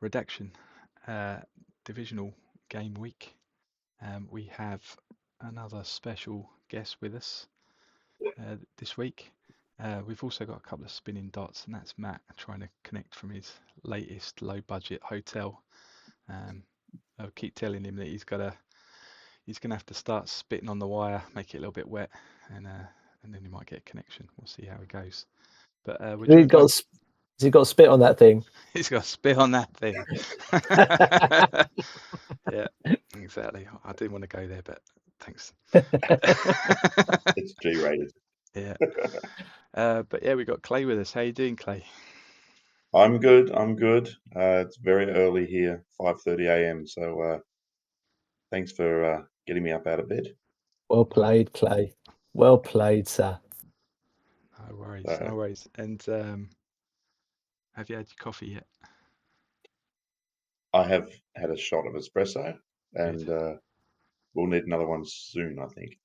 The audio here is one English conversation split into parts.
Redaction, Divisional game week. We have another special guest with us this week. We've also got a couple of spinning dots, and that's Matt trying to connect from his latest low budget hotel. Um, I'll keep telling him that he's gonna have to start spitting on the wire, make it a little bit wet, and then he might get a connection. We'll see how it goes. But we're He's joined by got he's got spit on that thing. he's got to spit on that thing. Yeah, exactly. I didn't want to go there, but thanks. It's G-rated. Yeah. But yeah, we got Clay with us. How you doing, Clay? I'm good. It's very early here, 5:30 a.m. So thanks for getting me up out of bed. Well played, Clay. Well played, sir. No worries, So no worries. And have you had your coffee yet? I have had a shot of espresso, Good. and we'll need another one soon, I think.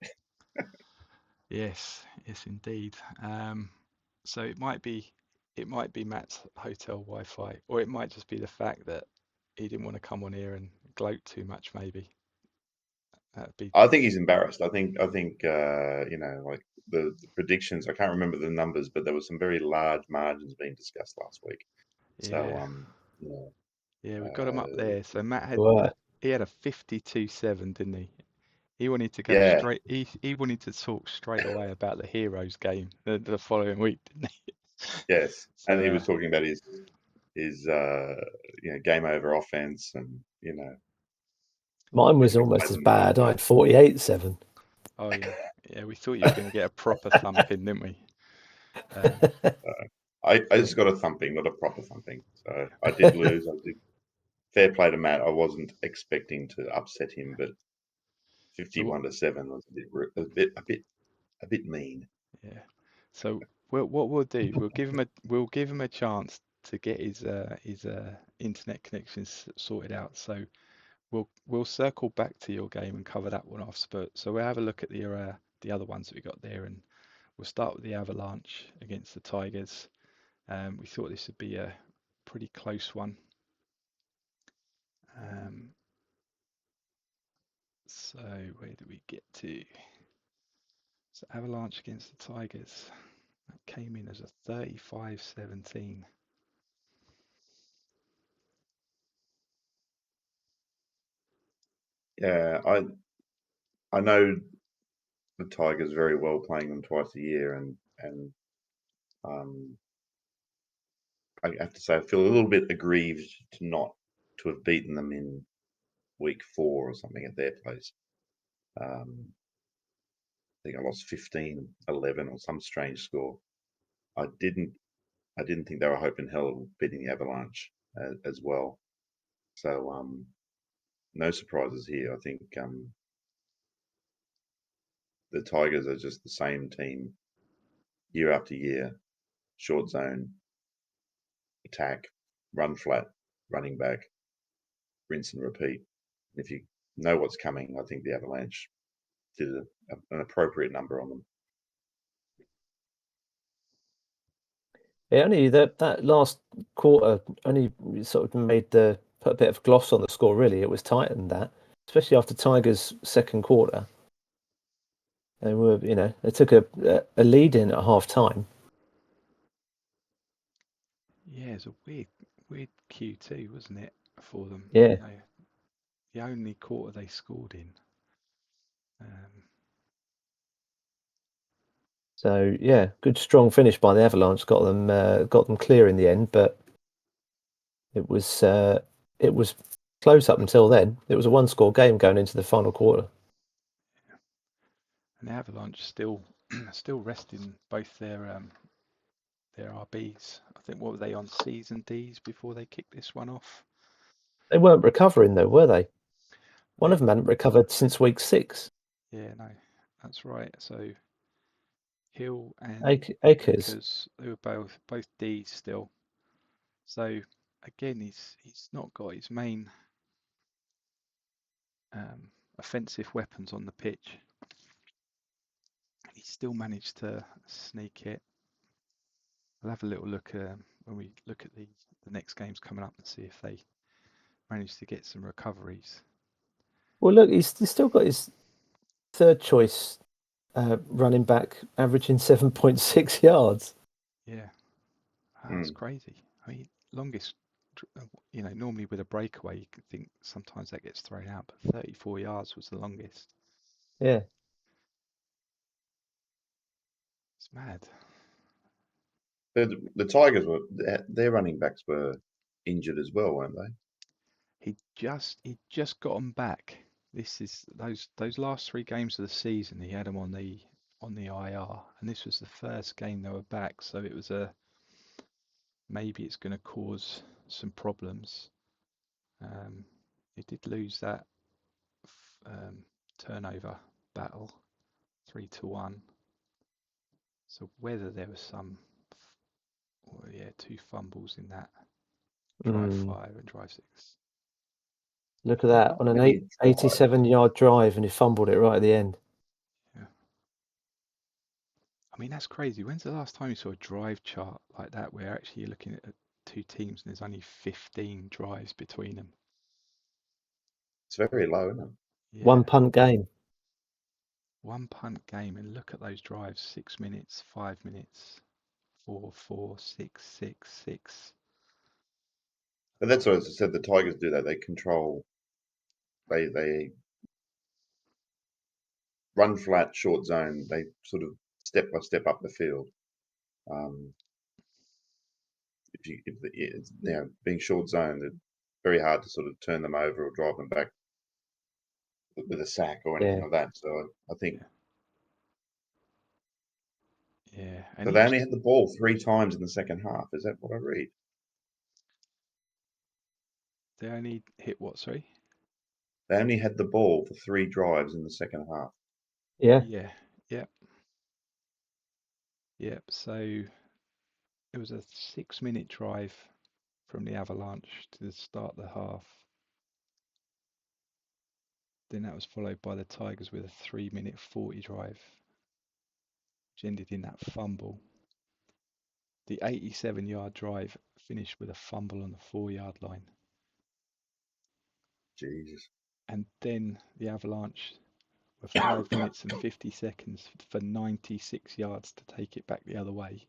Yes, yes, indeed. So it might be Matt's hotel Wi-Fi, or it might just be the fact that he didn't want to come on here and gloat too much, maybe. That'd be, I think he's embarrassed. I think like the predictions. I can't remember the numbers, but there were some very large margins being discussed last week. So yeah, you know, yeah, we got him up uh, there. So Matt Right. he had a 52-7, didn't he? He wanted to go yeah, straight. He wanted to talk straight away about the Heroes game the following week, didn't he? yes, So and he was talking about his game over offense, and Mine was and we almost played as them. bad. I had 48-7. oh yeah, yeah, we thought you were going to get a proper thumping, didn't we? Um, I just got a thumping, not a proper thumping. So I did lose. I did. Fair play to Matt. I wasn't expecting to upset him, but so 51-7 was a bit mean. yeah, so what we'll do, we'll give him a chance to get his internet connections sorted out. So we'll circle back to your game and cover that one off. But so we'll have a look at the other ones that we got there, and we'll start with the Avalanche against the Tigers. We thought this would be a pretty close one. Um, so where do we get to? So Avalanche against the Tigers. That came in as a 35-17. Yeah, I know the Tigers very well, playing them twice a year, and um, I have to say I feel a little bit aggrieved not to have beaten them in week 4 or something at their place. I think I lost 15-11 or some strange score. I didn't think they were hope in hell of beating the Avalanche as well. So no surprises here. I think the Tigers are just the same team year after year. Short zone, attack, run flat, running back, rinse and repeat. And if you know what's coming, I think the Avalanche did an appropriate number on them. Yeah, only that last quarter only sort of put a bit of gloss on the score. Really, it was tightened that, especially after Tigers' second quarter. They were, they took a lead in at half time. Yeah, it's a weird Q2, wasn't it, for them? Yeah. You know, the only quarter they scored in. So yeah, good strong finish by the Avalanche. Got them clear in the end, but it was close up until then. It was a one-score game going into the final quarter. And the Avalanche still resting both their RBs. I think what were they on season Ds before they kicked this one off? They weren't recovering though, were they? One They, of them hadn't recovered since week 6. yeah, no, that's right. So Hill and Akers. Akers, they were both Ds still. So again, he's not got his main offensive weapons on the pitch. He still managed to sneak it. We'll have a little look when we look at the next games coming up and see if they managed to get some recoveries. Well, look, he's still got his third choice running back averaging 7.6 yards. Yeah, that's Mm. crazy. I mean, longest, normally with a breakaway, you could think sometimes that gets thrown out, but 34 yards was the longest. Yeah. It's mad. The Tigers were their running backs were injured as well, weren't they? He just got them back. This is those last 3 games of the season. He had them on the IR, and this was the first game they were back. So it was maybe it's going to cause some problems. He did lose that turnover battle, 3-1. So whether there was two fumbles in that drive 5 and drive 6. Look at Not that on an many drives. 87-yard drive, and he fumbled it right at the end. Yeah. I mean, that's crazy. When's the last time you saw a drive chart like that where actually you're looking at 2 teams and there's only 15 drives between them? It's very low, isn't it? Yeah. One punt game. 1 punt game, and look at those drives: 6 minutes, 5 minutes, 4, 4, 6, 6, 6. But that's what I said. The Tigers do that. They control. They run flat, short zone. They sort of step by step up the field. It's, being short zone, it's very hard to sort of turn them over or drive them back with a sack or anything like that. So I think Yeah, and so. he They was. only had the ball 3 times in the second half. Is that what I read? They only hit what? Sorry. They only had the ball for 3 drives in the second half. Yeah. Yeah. Yep. Yep. So it was a 6-minute drive from the Avalanche to start the half. Then that was followed by the Tigers with a 3-minute 40 drive, which ended in that fumble. The 87-yard drive finished with a fumble on the 4-yard line. Jesus. And then the Avalanche were 5 minutes and 50 seconds for 96 yards to take it back the other way.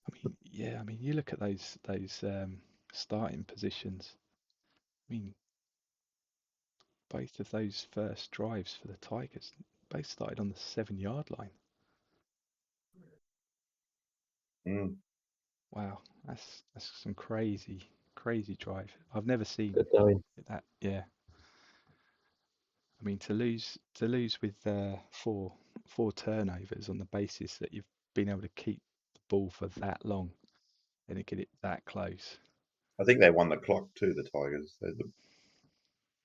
I mean, you look at those starting positions. I mean, both of those first drives for the Tigers both started on the 7-yard line. Mm. Wow, that's some crazy drive. I've never seen Good going. that. Yeah, I mean to lose with 4 turnovers on the basis that you've been able to keep the ball for that long and to get it that close. I think they won the clock too. The Tigers. They had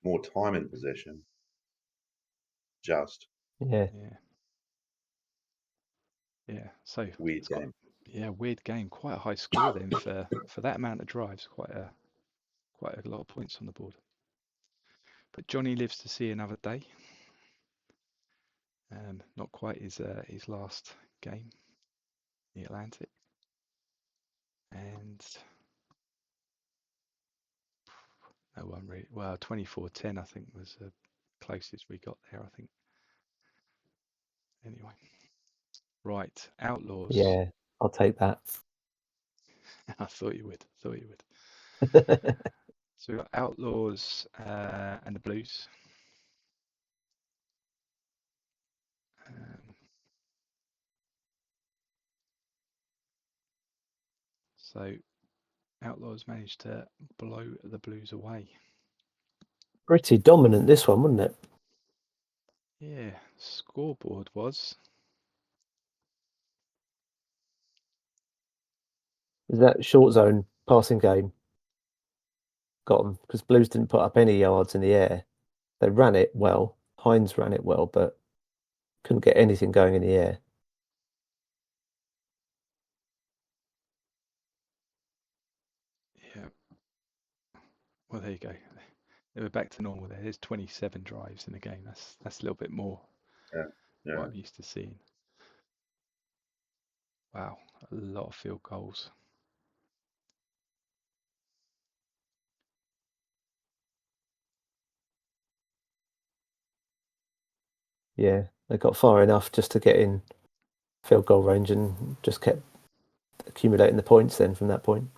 more time in possession. Just Yeah. Yeah. So weird game. weird game. Quite a high score then for that amount of drives. Quite a lot of points on the board. But Johnny lives to see another day. Not quite his last game, the Atlantic, and no one really. Well, 24-10 I think was the closest we got there. I think. Anyway, right, Outlaws. Yeah. I'll take that. I thought you would. So we got Outlaws and the Blues. So Outlaws managed to blow the Blues away. Pretty dominant this one, wasn't it? Yeah, scoreboard was. Is that short zone passing game got them? Because Blues didn't put up any yards in the air. They ran it well. Hines ran it well, but couldn't get anything going in the air. Yeah. Well, there you go. They were back to normal there. There's 27 drives in the game. That's a little bit more Yeah. what I'm used to seeing. Wow, a lot of field goals. Yeah, they got far enough just to get in field goal range and just kept accumulating the points then from that point.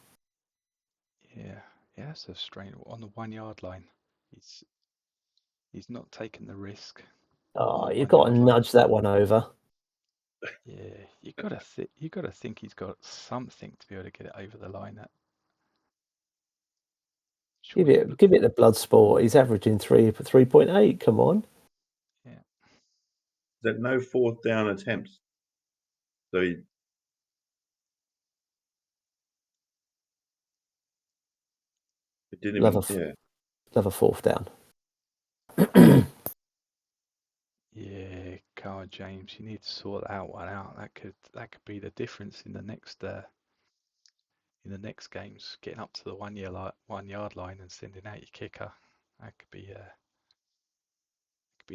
Yeah, yeah, that's a strange on the 1 yard line. He's not taking the risk on Oh, the you've one got to yard line. nudge that one over. Yeah, you gotta think he's got something to be able to get it over the line. That Give surely it the blood sport. He's averaging 3.8. Come on. yeah. That no fourth down attempts. So it didn't Love even. a fourth down. Yeah, Carl James, you need to sort that one out. That could be the difference in the next games, getting up to the 1 yard line and sending out your kicker. That could be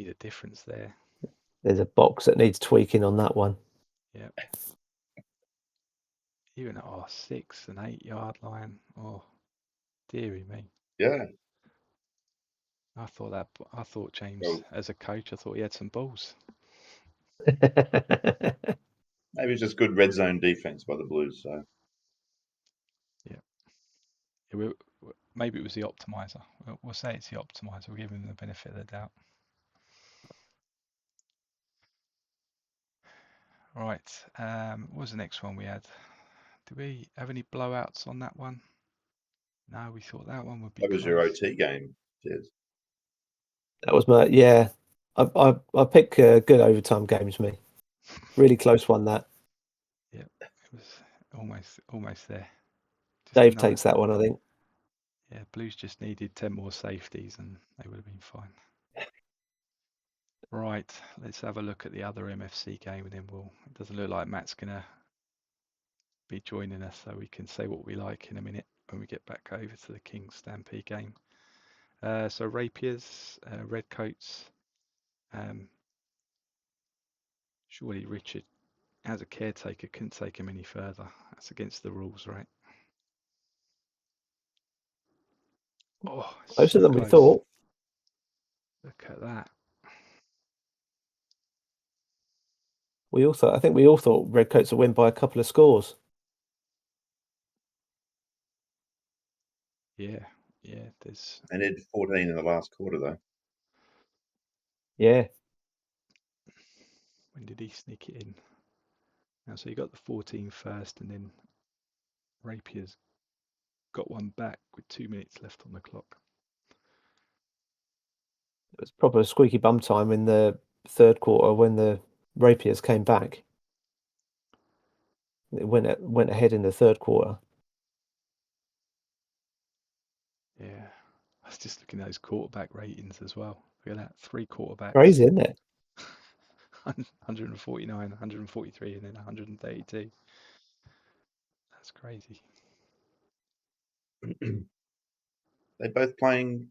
the difference there. There's a box that needs tweaking on that one. Yeah. Even at our 6 and 8 yard line. Oh, dearie me. Yeah. I thought James, Well, as a coach, I thought he had some balls. maybe it's just good red zone defense by the Blues. So Maybe it was the optimizer. We'll say it's the optimizer. We'll give him the benefit of the doubt. Right. What was the next one we had? Did we have any blowouts on that one? No, we thought that one would be that was your close. OT game, Jez. That was my I pick good overtime games. Me, really close one. That Yep, it was almost there. Just Dave another. takes that one. I think. Yeah, Blues just needed 10 more safeties and they would have been fine. Right, let's have a look at the other MFC game and then it doesn't look like Matt's going to be joining us, so we can say what we like in a minute when we get back over to the Kings Stampede game. So Rapiers, Redcoats, surely Richard, as a caretaker, couldn't take him any further. That's against the rules, right? Oh, Closer so than we close. thought. Look at that. I think we all thought Redcoats would win by a couple of scores. Yeah. They needed 14 in the last quarter, though. Yeah. When did he sneak it in? Now, so you got the 14 first, and then Rapier's got one back with 2 minutes left on the clock. It was proper squeaky bum time in the third quarter when the Rapiers came back. It went ahead in the third quarter. Yeah. I was just looking at those quarterback ratings as well. Look at that. 3 quarterbacks. Crazy, isn't it? 149, 143, and then 132. That's crazy. They're both playing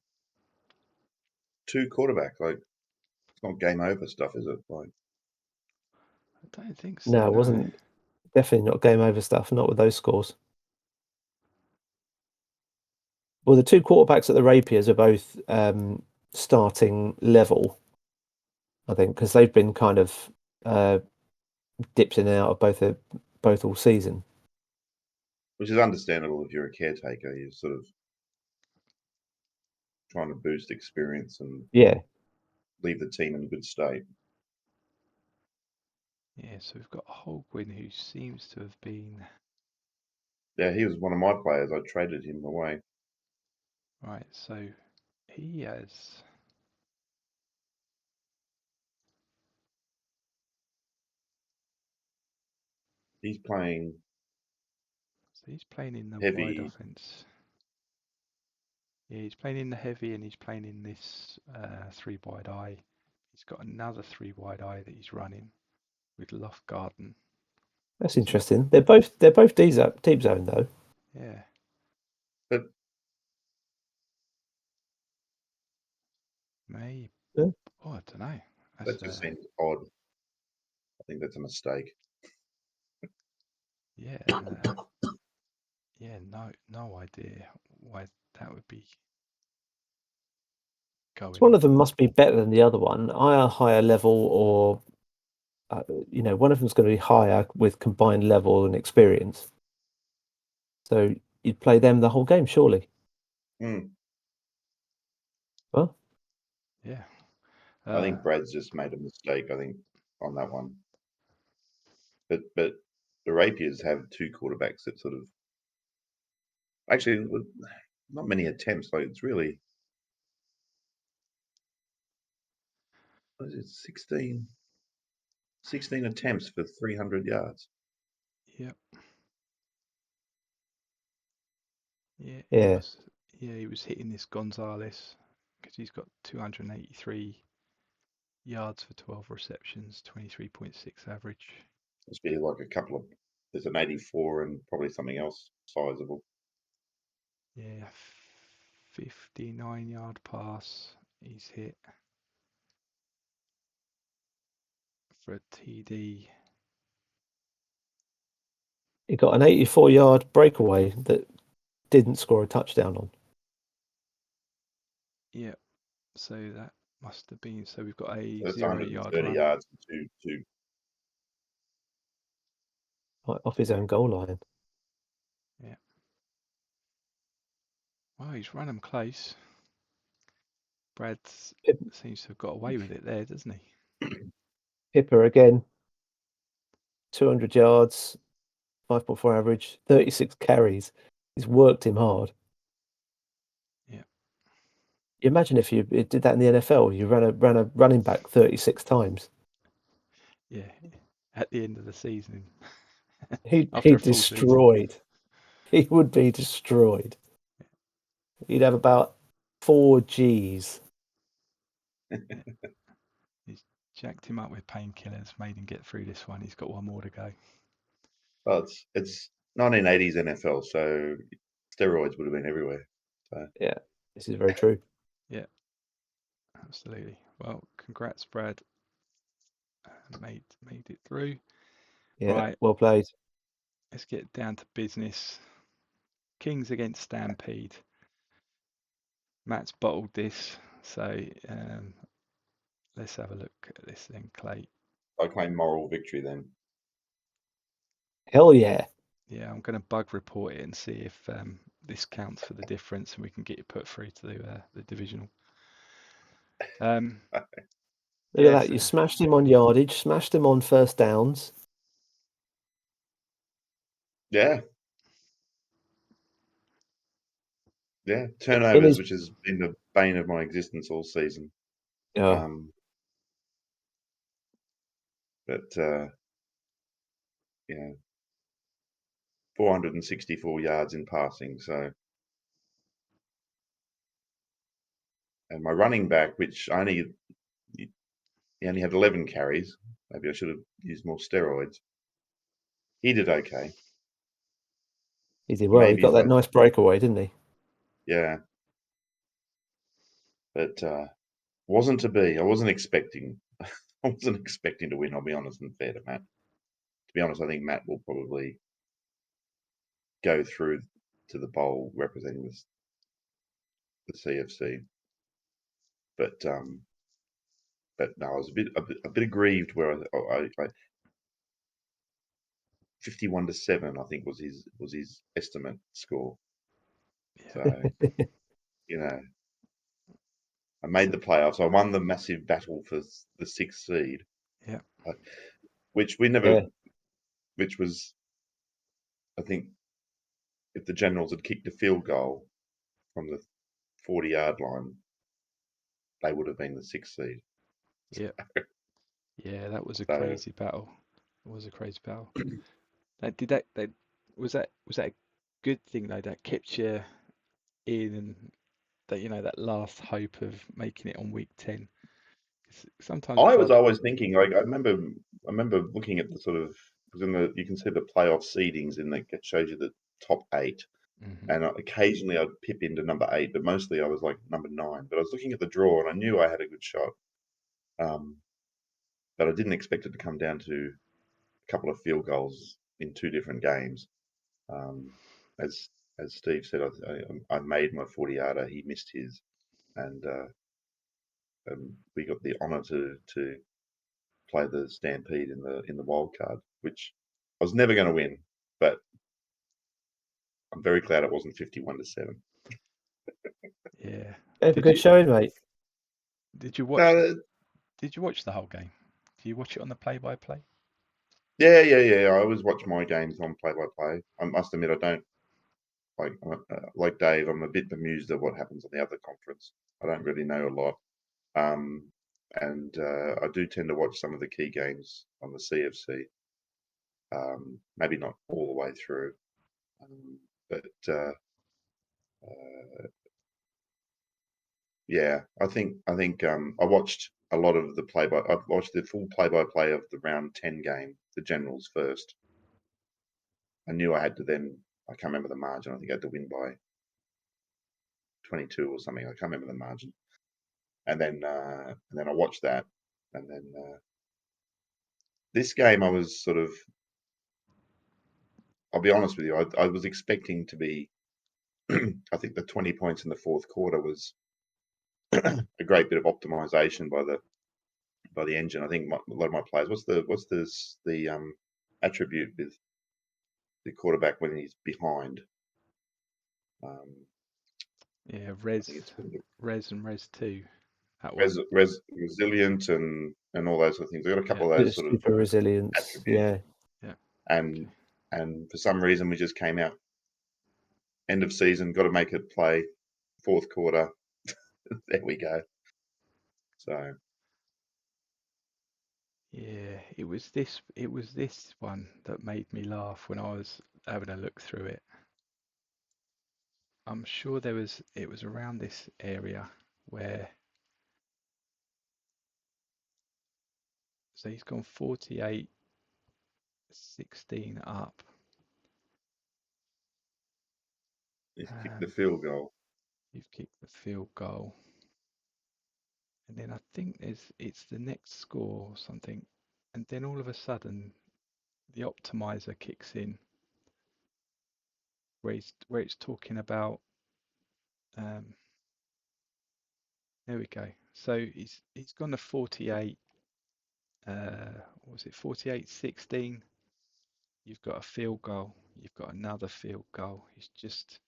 two quarterbacks. Like, it's not game over stuff, is it? Like, I don't think so. No, it wasn't. Definitely not game over stuff. Not with those scores. Well, the two quarterbacks at the Rapiers are both starting level, I think, because they've been kind of dipped in and out of both all season. which is understandable if you're a caretaker. You're sort of trying to boost experience and Yeah, leave the team in good state. Yeah, so we've got Holguin, who seems to have been... Yeah, he was one of my players. I traded him away. Right, so he has... He's playing So he's playing in the wide heavy. offense. Yeah, he's playing in the heavy and he's playing in this 3 wide eye. He's got another 3 wide eye that he's running with Loft Garden. that's So interesting. They're both deep zone though. yeah. But Maybe. Yeah. Oh, I don't know. that just seems odd. I think that's a mistake. Yeah, yeah, no idea why that would be going One on. of them must be better than the other one, either higher level or, one of them's going to be higher with combined level and experience. So you'd play them the whole game, surely. Mm. Well, Yeah. I think Brad's just made a mistake, I think, on that one. But the Rapiers have two quarterbacks that sort of actually not many attempts. Like it's really what is it, 16 attempts for 300 yards. Yep. Yeah, yeah. he was hitting this Gonzalez because he's got 283 yards for 12 receptions, 23.6 average. Must be like a couple of. There's an 84 and probably something else sizable. Yeah, 59-yard pass he's hit for a TD. He got an 84-yard breakaway that didn't score a touchdown on. Yep. So that must have been. So we've got a So that's 0-yard 130 run. yards and two. Off his own goal line. Yeah. Well, he's run them close. Brad seems to have got away with it there, doesn't he? Pippa again, 200 yards, 5.4 average, 36 carries. He's worked him hard. Yeah. You imagine if you did that in the NFL, you ran a running back 36 times. Yeah. At the end of the season. He'd After be a full season. destroyed. He would be destroyed. He'd have about 4 Gs. He's jacked him up with painkillers, made him get through this one. He's got one more to go. Well, it's 1980s NFL, so steroids would have been everywhere. So Yeah, this is very true. Yeah, absolutely. Well, congrats, Brad. Made it through. Yeah, Right, well played. let's get down to business. Kings against Stampede. Matt's bottled this, so let's have a look at this then, Clay. I claim moral victory then. Hell yeah. Yeah, I'm going to bug report it and see if this counts for the difference, and we can get you put through to the divisional. Look at that. You smashed him on yardage, smashed him on first downs. Yeah. Yeah. Turnovers, which has been the bane of my existence all season. Yeah. But, 464 yards in passing. So, and my running back, which he only had 11 carries. Maybe I should have used more steroids. He did okay. He did well. He got that nice breakaway, didn't he? Yeah. But wasn't to be. I wasn't expecting. I wasn't expecting to win. I'll be honest and fair to Matt. To be honest, I think Matt will probably go through to the bowl representing the CFC. But no, I was a bit aggrieved where I 51-7, I think was his estimate score. So I made the playoffs. I won the massive battle for the 6th seed. Yeah. Which we never. Which was, I think, if the Generals had kicked a field goal from the 40-yard line, they would have been the 6th seed. Yeah. Yeah, that was a crazy battle. It was a crazy battle. Was that a good thing though? That kept you in, and that last hope of making it on week 10. Sometimes I it's was hard. always thinking, like, I remember looking at the sort of, because you can see the playoff seedings in that shows you the top 8, and occasionally I'd pip into number 8, but mostly I was like number 9. But I was looking at the draw and I knew I had a good shot, but I didn't expect it to come down to a couple of field goals in 2 different games. As Steve said, I made my 40-yarder, he missed his, and we got the honour to play the Stampede in the wild card, which I was never going to win, but I'm very glad it wasn't 51-7. Yeah. Gave a good showing, mate. Did you watch? No, Did you watch the whole game? Do you watch it on the play-by-play? yeah. I always watch my games on play-by-play. I must admit, I don't like Dave. I'm a bit bemused at what happens on the other conference. I don't really know a lot, and I do tend to watch some of the key games on the CFC. Maybe not all the way through, but yeah, I think I watched a lot of the I watched the full play-by-play of the round 10 game, the Generals first. I knew I had to then. I can't remember the margin. I think I had to win by 22 or something. I can't remember the margin. And then I watched that, and then this game I was sort of. I'll be honest with you. I was expecting to be. I think the 20 points in the fourth quarter was a great bit of optimization by the engine. I think a lot of my players. What's the attribute with the quarterback when he's behind? Yeah, I think it's Res and Res 2. That one. resilient and all those sort of things. I've got a couple of Bit those of sort of super resilience. attributes. Yeah. And Okay. and for some reason we just came out end of season, got to make it play fourth quarter. There we go. So Yeah, it was this one that made me laugh when I was having a look through it. I'm sure it was around this area where, so he's gone 48-16 up. he's kicked the field goal. You've kicked the field goal. And then I think it's the next score or something. And then all of a sudden the optimizer kicks in where it's talking about there we go. So he's gone to 48 what was it, 48-16. You've got a field goal, you've got another field goal. He's just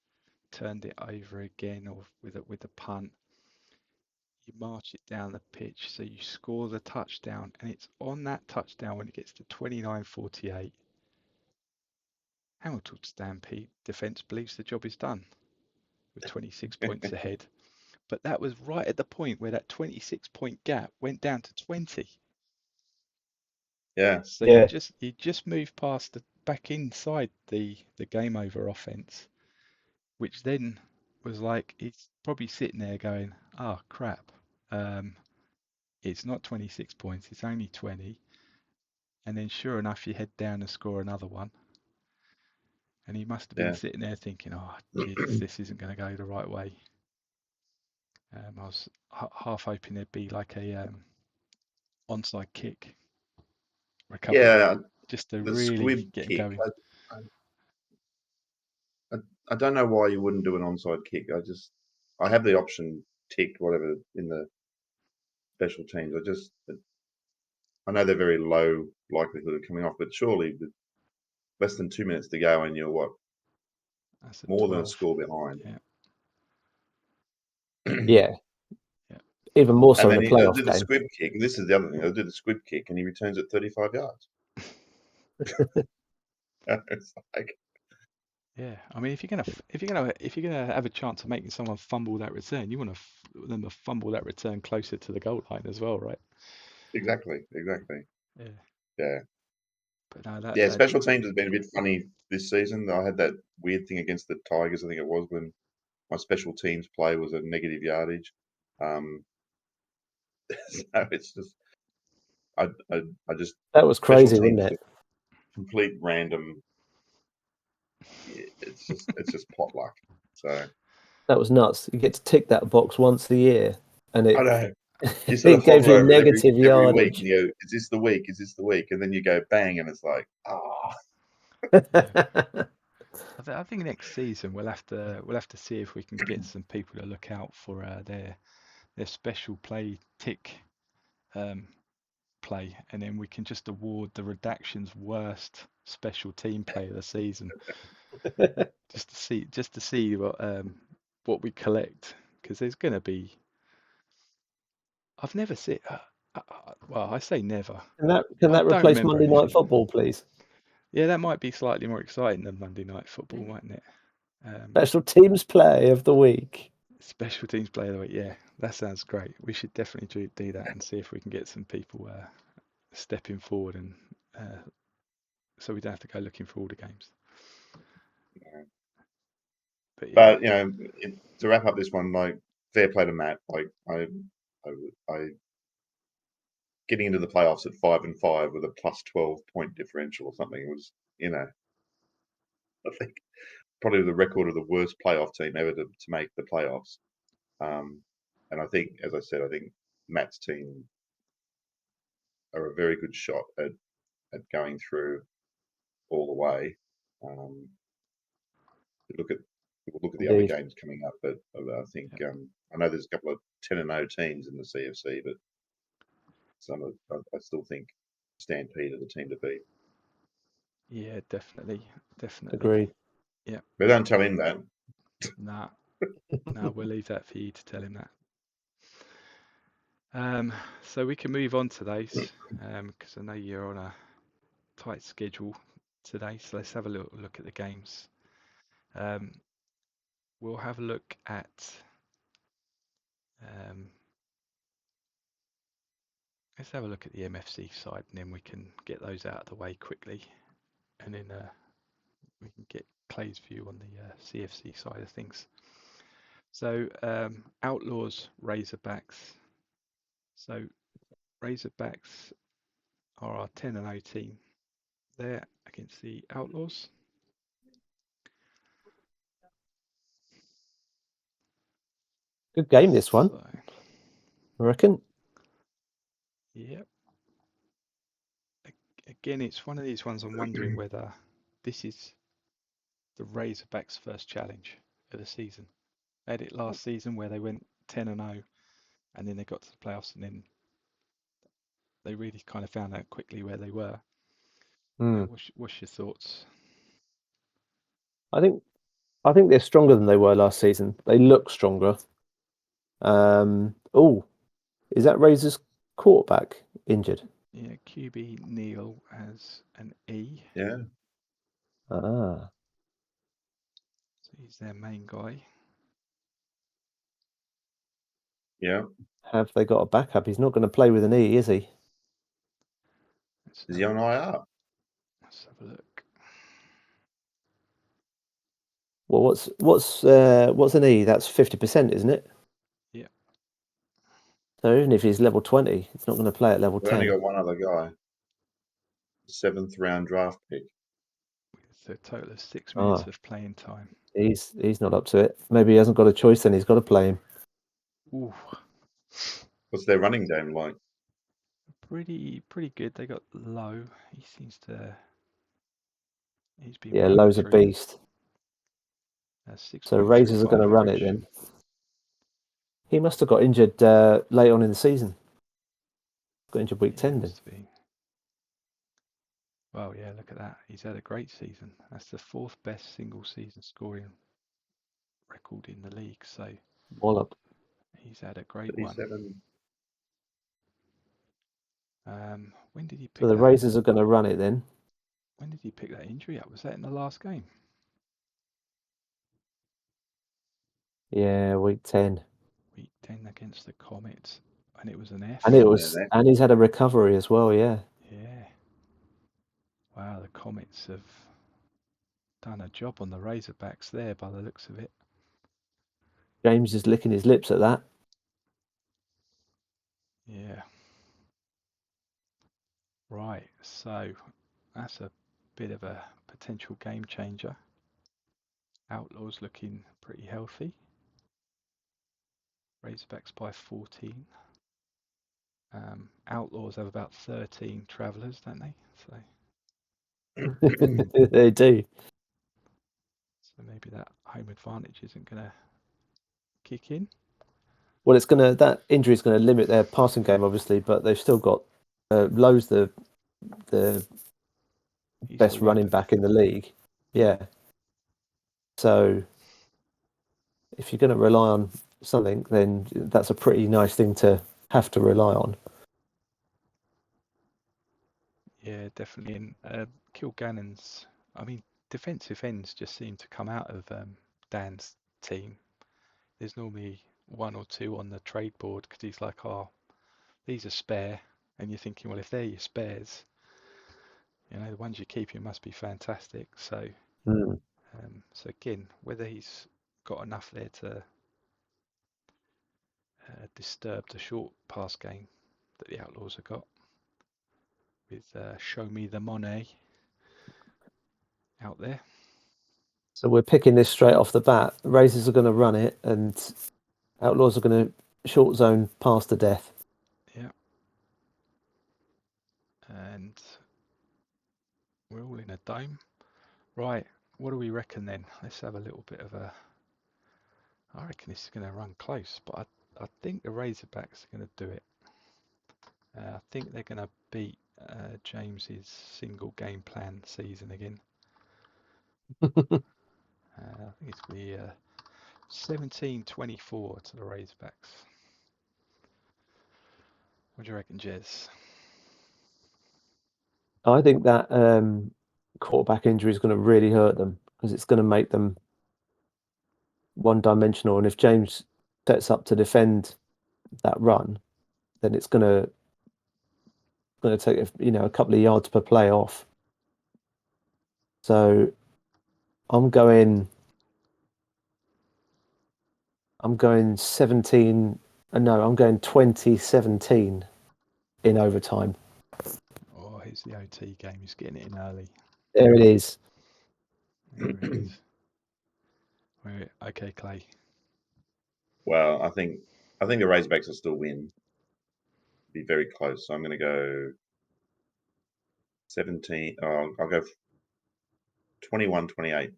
turned it over again, or with a punt. You march it down the pitch, so you score the touchdown, and it's on that touchdown when it gets to 29-48. Hamilton Stampede defence believes the job is done with 26 points ahead. But that was right at the point where that 26-point gap went down to 20. Yeah. So Yeah. you just moved past back inside the game over offense, which then was like, it's probably sitting there going, oh crap, it's not 26 points, it's only 20. And then sure enough, you head down and score another one. And he must have been Yeah. sitting there thinking, oh geez, this isn't going to go the right way. I was half hoping there'd be like a onside kick recovery, Yeah. just to The really squib get him kick. going. I don't know why you wouldn't do an onside kick. I have the option ticked, whatever, in the special teams. I know they're very low likelihood of coming off, but surely with less than 2 minutes to go and you're what, That's a more than a 12. score behind. Yeah. Yeah. Even more so And in then a they'll playoff do the game. squib kick. And this is the other thing. They'll do the squib kick and he returns at 35 yards. It's like, Yeah, I mean, if you're gonna have a chance of making someone fumble that return, you want them to fumble that return closer to the goal line as well, right? exactly. Yeah. Yeah. But no, Yeah, special teams has been a bit funny this season. I had that weird thing against the Tigers, I think it was, when my special teams play was a negative yardage. So it's just, I just That was special crazy, wasn't teams it? complete random. It's just potluck. So That was nuts. You get to tick that box once a year, and I it know you sort it of gave hover you a over it negative every week, yardage. and you go, "Is this the week? Is this the week?" And then you go bang, and it's like, ah, I think next season we'll have to see if we can get some people to look out for their special play tick play, and then we can just award the Redaction's worst special team play of the season, just to see what we collect, because there's going to be. I've never seen. Well, I say never. Can that I don't replace remember Monday Night anything. Football, please? Yeah, that might be slightly more exciting than Monday Night Football, mightn't it? Special teams play of the week. Special teams play of the week. Yeah, that sounds great. We should definitely do that and see if we can get some people stepping forward, and so we don't have to go looking for all the games. But yeah, But to wrap up this one, like, fair play to Matt. Like, I getting into the playoffs at 5-5 with a plus 12 point differential or something was, I think probably the record of the worst playoff team ever to make the playoffs. And I think, as I said, I think Matt's team are a very good shot at going through all the way. We'll look at the other Indeed. games coming up, but I think yeah, I know there's a couple of 10-0 teams in the CFC, but I still think Stampede are the team to beat. yeah, definitely. Agreed. Yeah, But don't tell him that. nah, we'll leave that for you to tell him that. So we can move on to those, because I know you're on a tight schedule today. So let's have a look at the games. We'll have a look at. Let's have a look at the MFC side, and then we can get those out of the way quickly, and then we can get Clay's view on the CFC side of things. So Outlaws, Razorbacks. So Razorbacks are our 10-0 team. They're against the Outlaws. Good game, this one. So, I reckon. yep. Again, it's one of these ones I'm wondering whether this is the Razorbacks' first challenge of the season. They had it last season where they went 10-0, and then they got to the playoffs, and then they really kind of found out quickly where they were. What's your thoughts? I think they're stronger than they were last season. They look stronger. Is that Razor's quarterback injured? Yeah, QB Neil has an E. Yeah. Ah. So he's their main guy. Yeah. Have they got a backup? He's not going to play with an E, is he? Is he on IR? Let's have a look. Well, what's an E? That's 50%, isn't it? Yeah. So even if he's level 20, he's not going to play at level We 10. only got one other guy. 7th round draft pick. With a total of 6 minutes of playing time. He's not up to it. Maybe he hasn't got a choice then. He's got to play him. Ooh. What's their running game like? Pretty good. They got Low. He's been Yeah, working Lowe's a through. beast. So Razors are going to run it then. He must have got injured late on in the season. Got injured week 10 then. Well, yeah, look at that. He's had a great season. That's the 4th best single season scoring record in the league. So Wallop. He's had a great 37. one. When did he pick So the Razors are going to run it then. When did he pick that injury up? Was that in the last game? Yeah, week 10. Week 10 against the Comets, and it was an F. And he's had a recovery as well. Yeah. Yeah. Wow, the Comets have done a job on the Razorbacks there, by the looks of it. James is licking his lips at that. Yeah. Right. So that's a bit of a potential game changer. Outlaws looking pretty healthy. Razorbacks by 14. Outlaws have about 13 travellers, don't they? So They do. maybe that home advantage isn't going to kick in. Well, that injury is gonna limit their passing game, obviously, but they've still got Lowe's the He's best all running rounded. back in the league. Yeah. So if you're going to rely on something, then that's a pretty nice thing to have to rely on. Yeah, definitely. And Kilgannon's, I mean, defensive ends just seem to come out of Dan's team. There's normally one or two on the trade board because he's like, oh, these are spare. And you're thinking, well, if they're your spares, the ones you keep, you must be fantastic. So, Mm. so again, whether he's got enough there to disturb the short pass game that the Outlaws have got with Show Me the Money out there. So we're picking this straight off the bat. Razors are going to run it, and Outlaws are going to short zone pass to death. Yeah. And we're all in a dome. Right, what do we reckon then? Let's have a little bit of a... I reckon this is going to run close, but I think the Razorbacks are going to do it. I think they're going to beat James's single game plan season again. I think it's going to be 17-24 to the Razorbacks. What do you reckon, Jez? I think that quarterback injury is going to really hurt them because it's going to make them one-dimensional. And if James sets up to defend that run, then it's going to take a couple of yards per play off. So I'm going 17. No, I'm going 2017 in overtime. Oh, here's the OT game. He's getting it in early. There it is. There it is. Okay, Clay. Well, I think the Razorbacks will still win. Be very close. So I'm going to go 17. I'll go 21-28. 21-28.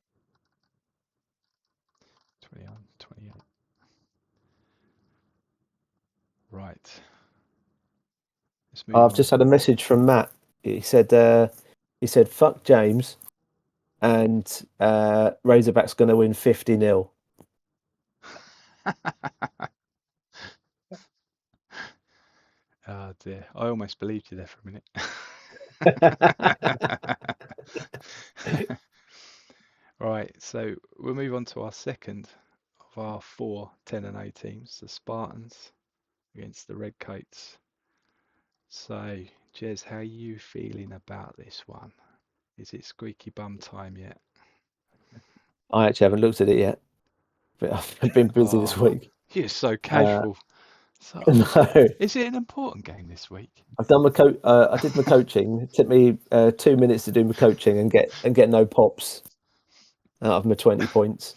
Right. Let's move I've on. just had a message from Matt. He said fuck James, and Razorback's going to win 50-0. Oh dear, I almost believed you there for a minute. Right, so we'll move on to our second of our 4 10-0 teams, the Spartans against the Redcoats. So, Jez, how are you feeling about this one? Is it squeaky bum time yet? I actually haven't looked at it yet, but I've been busy this week. You're so casual. No, Is it an important game this week? I've done I did my coaching. It took me 2 minutes to do my coaching and get no pops out of my 20 points,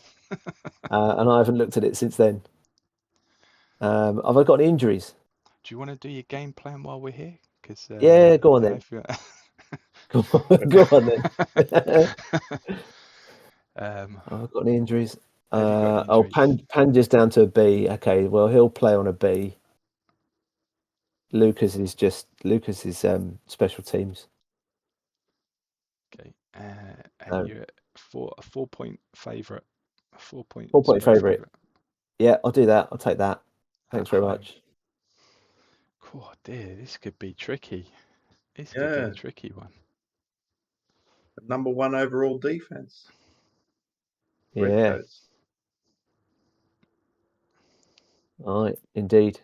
and I haven't looked at it since then. Have I got any injuries? Do you want to do your game plan while we're here? Because Yeah, go on then. Go on then. I've got any injuries. Have you got any injuries? Panja's down to a B. Okay, well he'll play on a B. Lucas is special teams. Okay, and you're a 4-point favourite, a 4-point 4-point spread favourite. favourite. Yeah, I'll do that. I'll take that. Thanks very much. Oh dear, this could be tricky. This Yeah. could be a tricky one. Number 1 overall defense. Yeah. Redcoats. Right, indeed.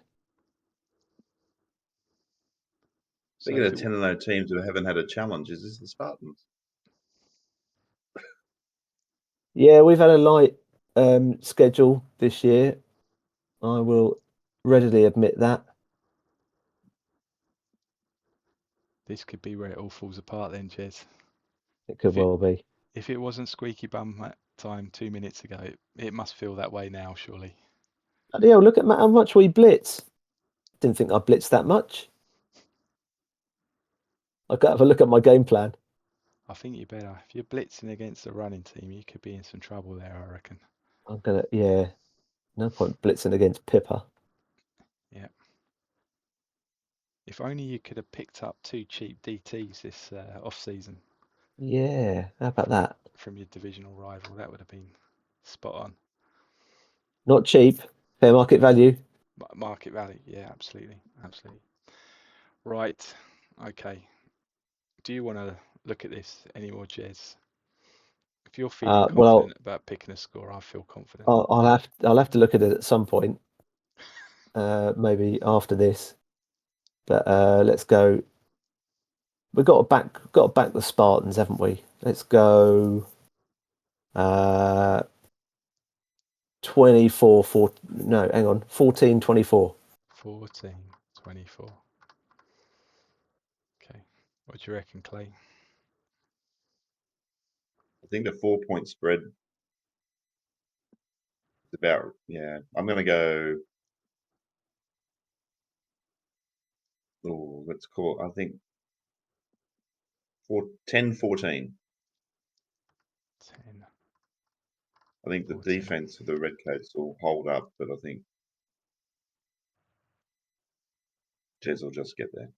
Speaking of 10-0 teams who haven't had a challenge, is this the Spartans? Yeah, we've had a light schedule this year. I will readily admit that. This could be where it all falls apart then, Jez. It could well be. If it wasn't squeaky bum time 2 minutes ago, it must feel that way now, surely. Yeah, look at how much we blitz. Didn't think I blitzed that much. I've got to have a look at my game plan. I think you better. If you're blitzing against a running team, you could be in some trouble there, I reckon. No point blitzing against Pippa. If only you could have picked up 2 cheap DTs this off season Yeah, how about that? from your divisional rival, that would have been spot on. Not cheap, fair market value. Market value, yeah, absolutely, absolutely. Right, okay. Do you want to look at this anymore, Jez? If you're feeling Well, confident about picking a score, I feel confident. I'll have to look at it at some point, maybe after this. But let's go. We've got to back the Spartans, haven't we? Let's go. 24, 4, no, hang on, 14, 24. 14, 24. Okay. What do you reckon, Clay? I think the 4-point spread is about, yeah, I'm going to go, let's call it, I think 10-14. 10, I think the 14. defense of the Redcoats will hold up, but I think Jez will just get there.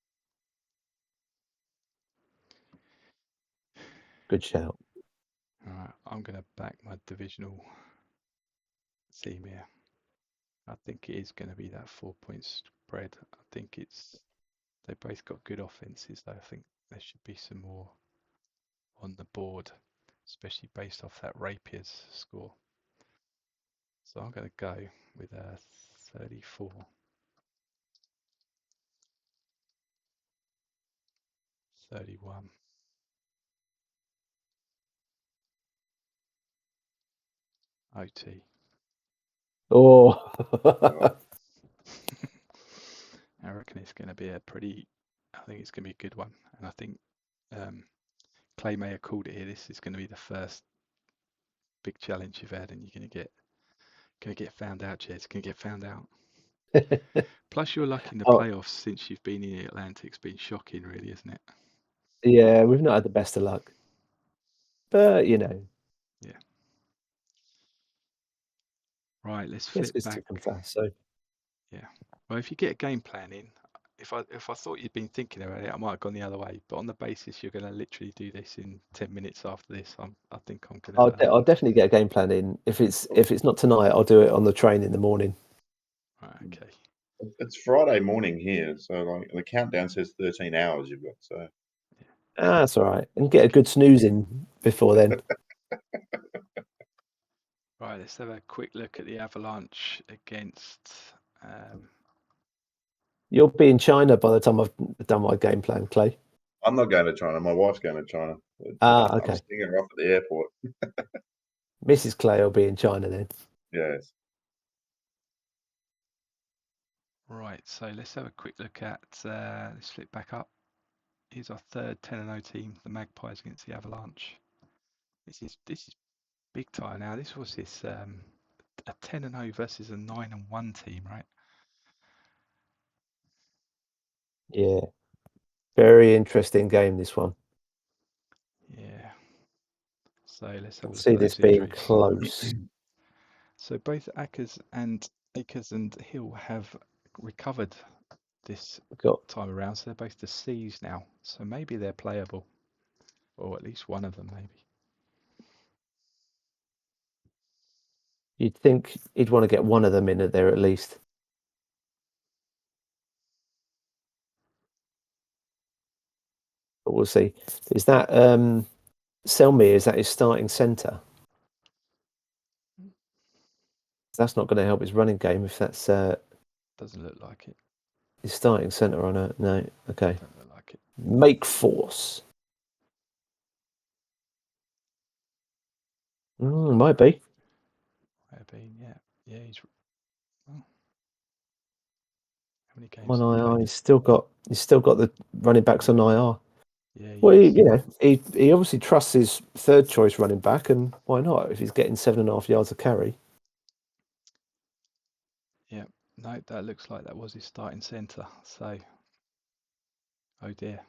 Good shout. All right, I'm going to back my divisional team here. I think it is going to be that 4-point spread. I think they both got good offenses, though. I think there should be some more on the board, especially based off that Rapier's score. So I'm going to go with a 34. 31. OT. Oh, I reckon it's going to be I think it's going to be a good one. And I think Clay may have called it here. This is going to be the first big challenge you've had, and you're going to get found out, Jez. Going to get found out. Plus, your luck in the Oh, playoffs since you've been in the Atlantic's been shocking, really, isn't it? yeah, we've not had the best of luck, but Yeah. Right, let's it's flip back. took them fast. So Yeah. Well, if you get a game plan in, if I thought you'd been thinking about it, I might have gone the other way. But on the basis you're going to literally do this in 10 minutes after this, I think I'm going to. I'll definitely get a game plan in. If it's not tonight, I'll do it on the train in the morning. Right, okay. It's Friday morning here, so like the countdown says 13 hours you've got. So That's all right, and get a good snooze in before then. Right, let's have a quick look at the Avalanche against. You'll be in China by the time I've done my game plan, Clay. I'm not going to China. My wife's going to China. I'm Okay. sticking her off at the airport. Mrs. Clay will be in China then. Yes. Right, so let's have a quick look at. Let's flip back up. Here's our third 10-0 team, the Magpies against the Avalanche. This is big time now. This was a 10-0 versus a 9-1 team, right? Yeah. Very interesting game, this one. Yeah. So let's have I a can look see at this those being injuries. close. So both Akers and Hill have recovered this Got time around, so they're both deceased now. So maybe they're playable, or at least one of them, maybe. You'd think he'd want to get one of them in there at least. But we'll see. Is that Selmy? Is that his starting centre? That's not going to help his running game if that's Doesn't look like it. his starting centre on it. No. Okay. Don't look like it. Make force. Might be. Might have been, yeah. Yeah, he's. Well, how many games On has he IR, played? he's still got the running backs on IR. Yeah, he Well, is. he obviously trusts his third choice running back, and why not? If he's getting 7.5 yards a carry. Yeah, no, that looks like that was his starting centre. So, oh dear.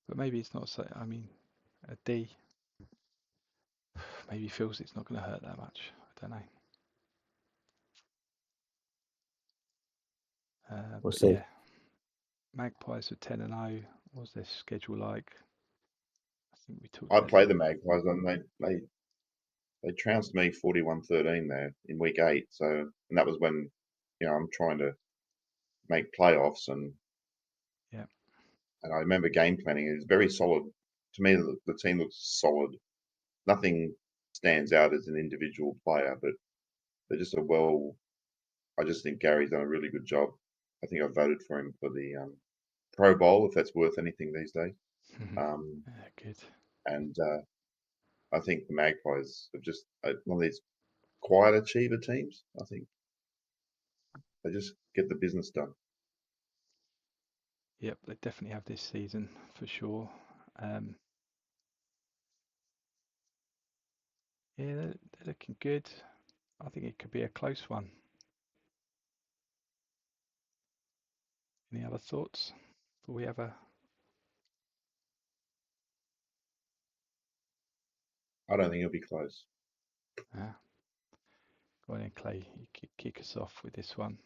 But maybe it's not so. I mean, a D. Maybe he feels it's not going to hurt that much. I don't know. We'll But see. yeah, Magpies were 10-0. What was their schedule like? I think we took I that. played the Magpies and they trounced me 41-13 there in week 8. So, and that was when, I'm trying to make playoffs and Yeah. And I remember game planning. It was very solid. To me, the team looks solid. Nothing stands out as an individual player, but they're just I just think Gary's done a really good job. I think I voted for him for the Pro Bowl, if that's worth anything these days. Um, Good. and I think the Magpies are just one of these quiet achiever teams. I think they just get the business done. Yep, they definitely have this season for sure. Yeah, they're looking good. I think it could be a close one. Any other thoughts before we have a? I don't think it'll be close. Go on then, Clay. You could kick us off with this one.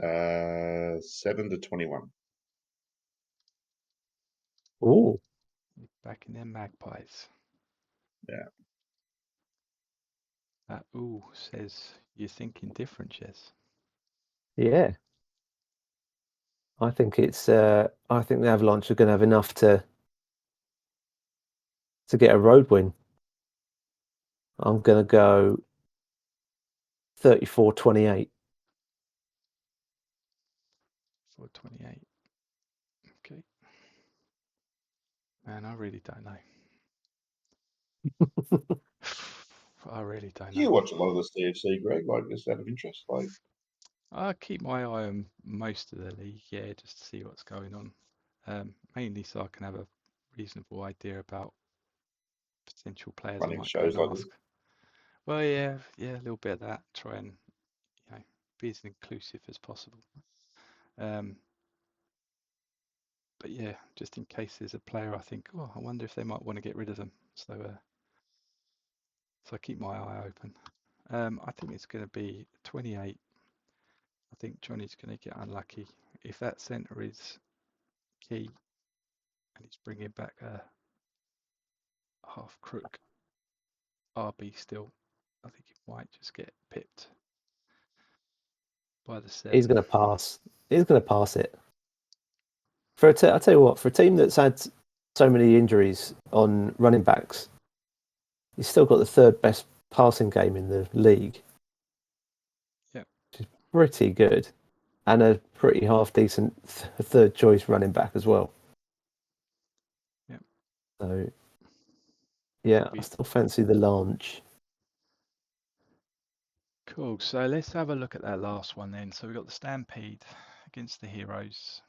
7-21. Oh, Back in their Magpies. Yeah. That ooh says you're thinking different, Jez. yeah. I think the Avalanche are going to have enough to get a road win. I'm going to go 34-28. 428. Okay. Man, I really don't know. I really don't Do you know. watch a lot of the CFC, Greg? Like, just out of interest, like. I keep my eye on most of the league, yeah, just to see what's going on. Mainly so I can have a reasonable idea about potential players I Running might go and shows like this. ask. Well, yeah, a little bit of that. Try and be as inclusive as possible. But yeah, just in case there's a player I think, oh, I wonder if they might want to get rid of them. So I keep my eye open. I think it's going to be 28. I think Johnny's going to get unlucky. If that centre is key and he's bringing back a half crook RB still, I think he might just get pipped by the set. He's going to pass. He's going to pass it. I'll tell you what, for a team that's had so many injuries on running backs, he's still got the third best passing game in the league. Yeah. Which is pretty good. And a pretty half decent third choice running back as well. Yeah. So, yeah, I still fancy the launch. Cool. So let's have a look at that last one then. So we've got the Stampede against the Heroes.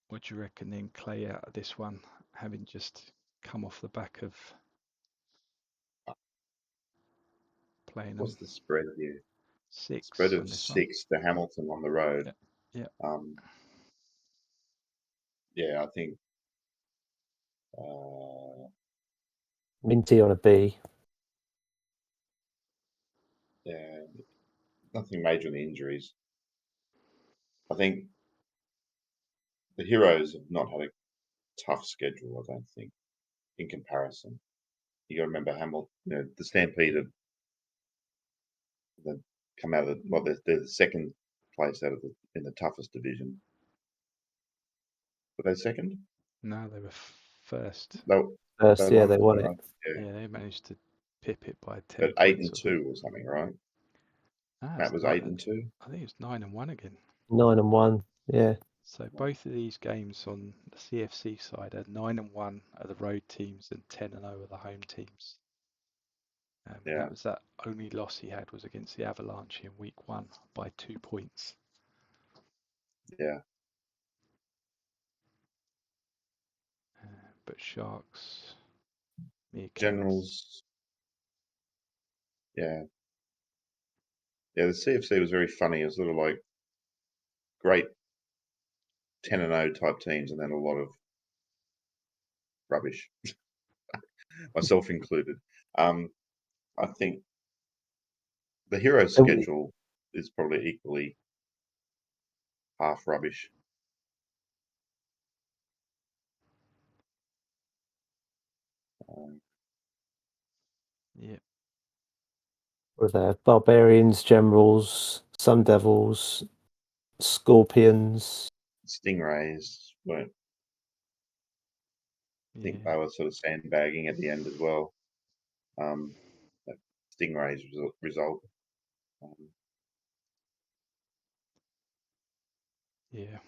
What do you reckon then, Clay, out of this one, having just come off the back of playing them? What's the spread here? 6 Spread on of this one. 6 to Hamilton on the road. Yeah. Yeah, I think Minty on a B. yeah, nothing major in the injuries. I think the Heroes have not had a tough schedule, I don't think, in comparison. You got to remember Hamilton, the Stampede have come out of they're the second place in the toughest division. Were they second? No, they were first. First, yeah, they it, won it. right? Yeah, they managed to pip it by 10 But points. 8-2 or something, right? That was 8-2. I think it's 9-1 again. 9-1, yeah. So both of these games on the CFC side are 9-1 are the road teams and 10-0 are the home teams. Yeah. That only loss he had was against the Avalanche in week 1 by 2 points. Yeah. But Sharks, Meerkats. Generals. Yeah. Yeah, the CFC was very funny. It was sort of like great 10-0 type teams and then a lot of rubbish, myself included. I think the Heroes schedule is probably equally half rubbish. Yeah. Were there barbarians, generals, sun devils, scorpions? Stingrays weren't. I think Yeah. they were sort of sandbagging at the end as well. That Stingrays result. Yeah.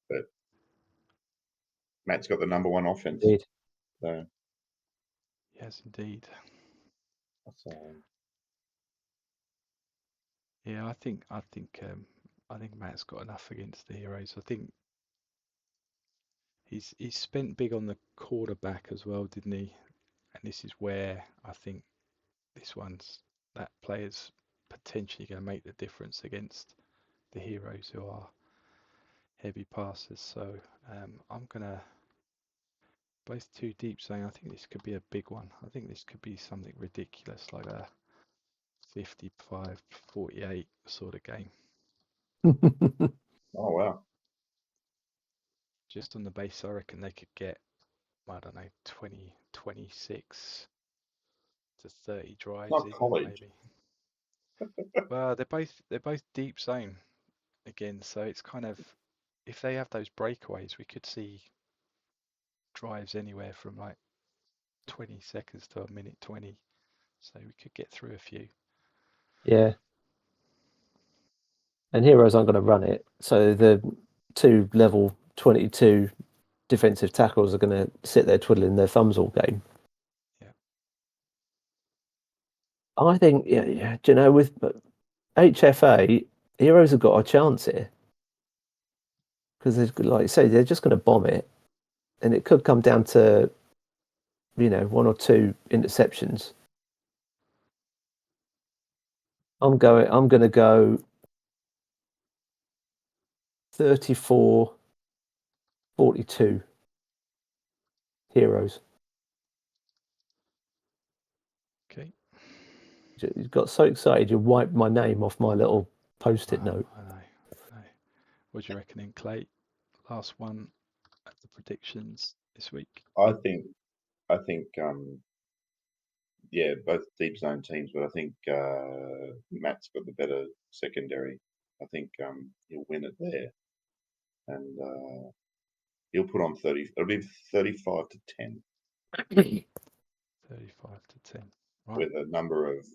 But Matt's got the number one offense. Indeed. So Yes, indeed. that's, Yeah, I think Matt's got enough against the Heroes. I think he's spent big on the quarterback as well, didn't he? And this is where I think that player's potentially going to make the difference against the Heroes, who are heavy passers. So I'm gonna both two deep zone. I think this could be a big one. I think this could be something ridiculous, like a 55-48 sort of game. oh wow, Just on the base, I reckon they could get, I don't know, 26 to 30 drives not in, college. maybe. Well, they're both deep zone again, so it's kind of, if they have those breakaways, we could see drives anywhere from like 20 seconds to a minute 20. So we could get through a few. Yeah. And Heroes aren't going to run it. So the two level 22 defensive tackles are going to sit there twiddling their thumbs all game. Yeah. I think, yeah. Do you know, with HFA, Heroes have got a chance here. Because, like you say, they're just going to bomb it. And it could come down to, one or two interceptions. I'm going to go 34-42 Heroes. Okay. You got so excited you wiped my name off my little post-it note. I know. What do you reckon in Clay? Last one at the predictions this week. I think yeah, both deep zone teams, but I think Matt's got the better secondary. I think he'll win it there, and he'll put on 30. It'll be 35-10 35-10. Right. with a number of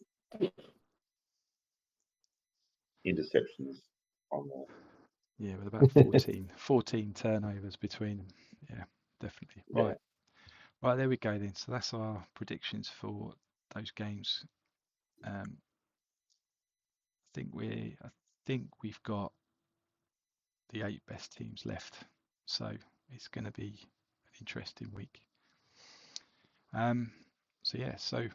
interceptions on there. Yeah, with about 14 turnovers between them. Yeah, definitely. Yeah. Right. Right, there we go then. So that's our predictions for those games. I think we've got the 8 best teams left. So it's going to be an interesting week. So yeah, so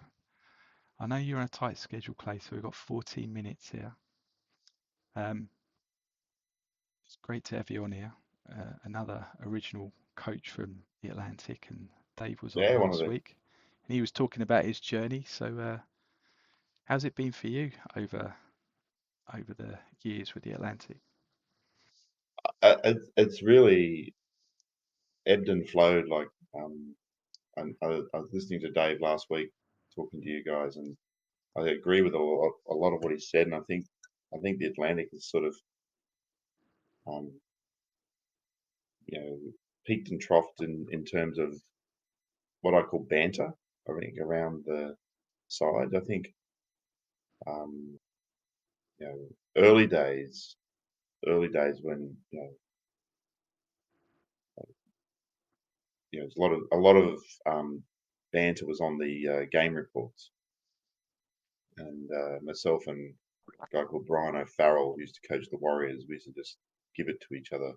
I know you're on a tight schedule, Clay, so we've got 14 minutes here. It's great to have you on here. Another original coach from the Atlantic, and Dave was on Yeah, one of last them. week, and he was talking about his journey. So how's it been for you over the years with the Atlantic? It's really ebbed and flowed. Like, I was listening to Dave last week, talking to you guys, and I agree with a lot of what he said. And I think the Atlantic is sort of, um, peaked and troughed in terms of what I call banter. I think around the side. I think, um, early days when a lot of banter was on the game reports, and myself and a guy called Brian O'Farrell, who used to coach the Warriors, we used to just give it to each other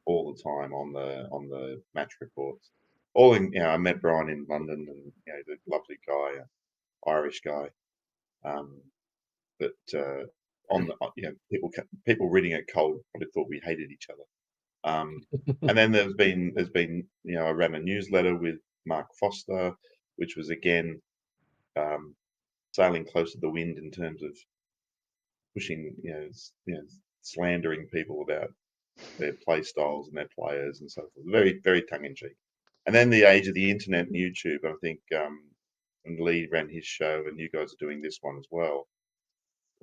all the time on the match reports. All in, I met Brian in London, and he's a lovely guy, Irish guy. But on the people reading it cold probably thought we hated each other. And then there's been I ran a newsletter with Mark Foster, which was again sailing close to the wind in terms of pushing, slandering people about their play styles and their players and so forth. Very, very tongue in cheek. And then the age of the internet and YouTube, I think, when Lee ran his show and you guys are doing this one as well,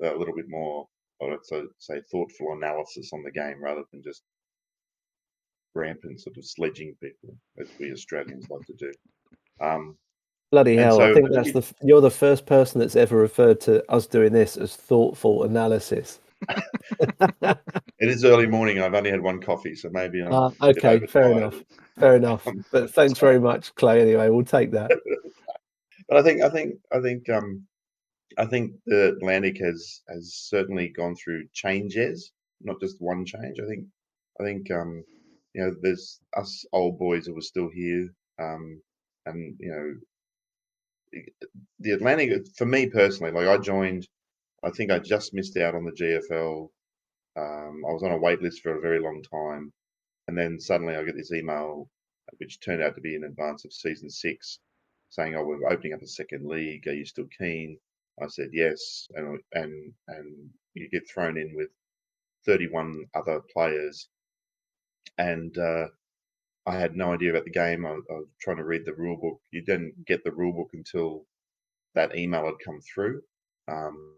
a little bit more, let's say, thoughtful analysis on the game rather than just rampant sort of sledging people, as we Australians like to do. Bloody And hell! I so think you're the first person that's ever referred to us doing this as thoughtful analysis. it is early morning. I've only had one coffee, so maybe I'm a bit Okay, fair overtired. enough. Fair enough. But thanks very much, Clay. Anyway, we'll take that. But I think the Atlantic has certainly gone through changes, not just one change. I think there's us old boys who are still here, and the Atlantic. For me personally, like I joined, I think I just missed out on the GFL. I was on a wait list for a very long time, and then suddenly I get this email, which turned out to be in advance of season 6, saying, "Oh, we're opening up a second league. Are you still keen?" I said yes, and you get thrown in with 31 other players, and I had no idea about the game. I was trying to read the rule book. You didn't get the rule book until that email had come through, um,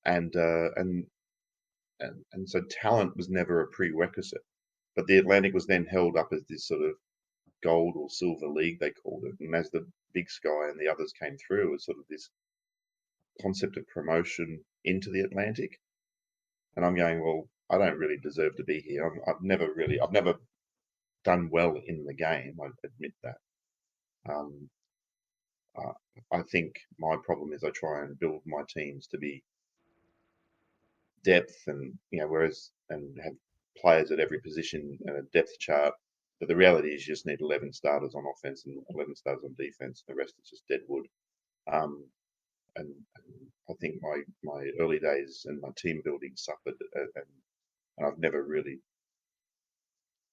and so talent was never a prerequisite. But the Atlantic was then held up as this sort of gold or silver league, they called it. And as the Big Sky and the others came through, it was sort of this concept of promotion into the Atlantic. And I'm going, well, I don't really deserve to be here. I've never done well in the game. I admit that. Um, I think my problem is I try and build my teams to be depth, and have players at every position and a depth chart. But the reality is you just need 11 starters on offense and 11 starters on defense. The rest is just dead wood. And I think my early days and my team building suffered, and I've never really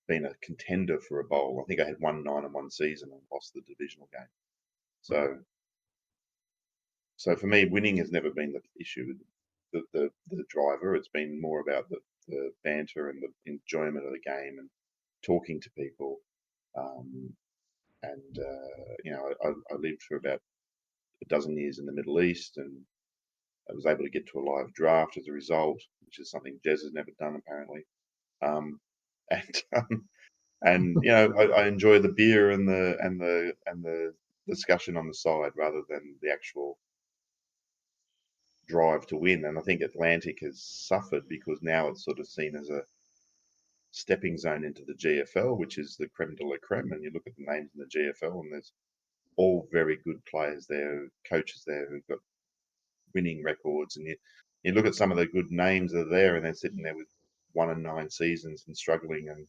been a contender for a bowl. I think I had 1-9 season and lost the divisional game. So for me, winning has never been the issue. The driver. It's been more about the banter and the enjoyment of the game and talking to people. And I lived for about a dozen years in the Middle East, and I was able to get to a live draft as a result, which is something Jez has never done apparently. Um, and I enjoy the beer and the discussion on the side rather than the actual drive to win. And I think Atlantic has suffered because now it's sort of seen as a stepping zone into the GFL, which is the creme de la creme. And you look at the names in the GFL, and there's all very good players there, coaches there who've got winning records, and you look at some of the good names that are there, and they're sitting there with 1-9 seasons and struggling, and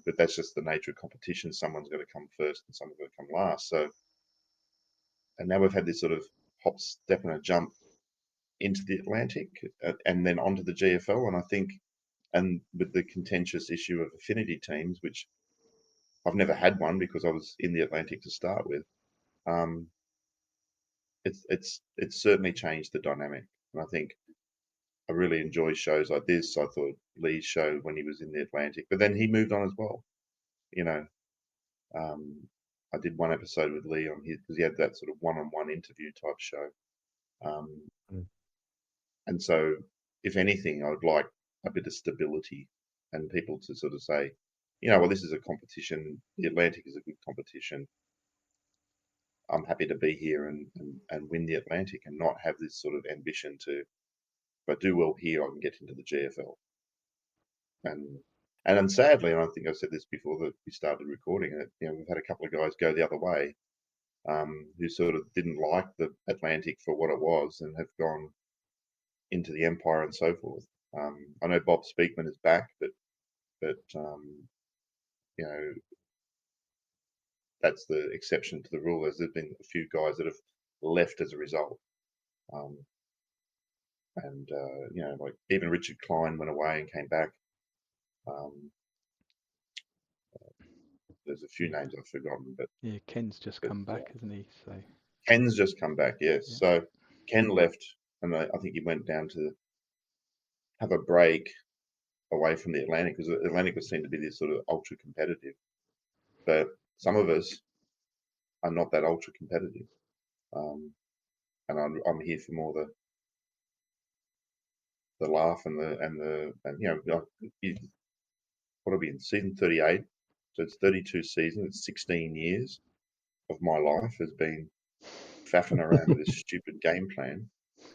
but that's just the nature of competition. Someone's got to come first, and someone's got to come last. So, and now we've had this sort of hop, step, and a jump into the Atlantic, and then onto the GFL, and I think, and with the contentious issue of affinity teams, which I've never had one because I was in the Atlantic to start with. It's certainly changed the dynamic, and I think I really enjoy shows like this. I thought Lee's show when he was in the Atlantic, but then he moved on as well. You know, I did one episode with Lee on his because he had that sort of one-on-one interview type show, and so if anything, I would like a bit of stability and people to sort of say, well, this is a competition. The Atlantic is a good competition. I'm happy to be here and win the Atlantic and not have this sort of ambition to, if I do well here, I can get into the GFL. And then sadly, and I think I said this before that we started recording it, we've had a couple of guys go the other way, who sort of didn't like the Atlantic for what it was and have gone into the Empire and so forth. I know Bob Speakman is back, but that's the exception to the rule. There's been a few guys that have left as a result. Like even Richard Klein went away and came back. There's a few names I've forgotten, but yeah, Ken's just come back, hasn't he? So Ken's just come back, yes. yeah. So Ken left and I think he went down to have a break away from the Atlantic, because the Atlantic was seen to be this sort of ultra competitive. But some of us are not that ultra competitive, and I'm here for more the laugh and what are we in season 38? So it's 32 seasons. It's 16 years of my life has been faffing around with this stupid game plan.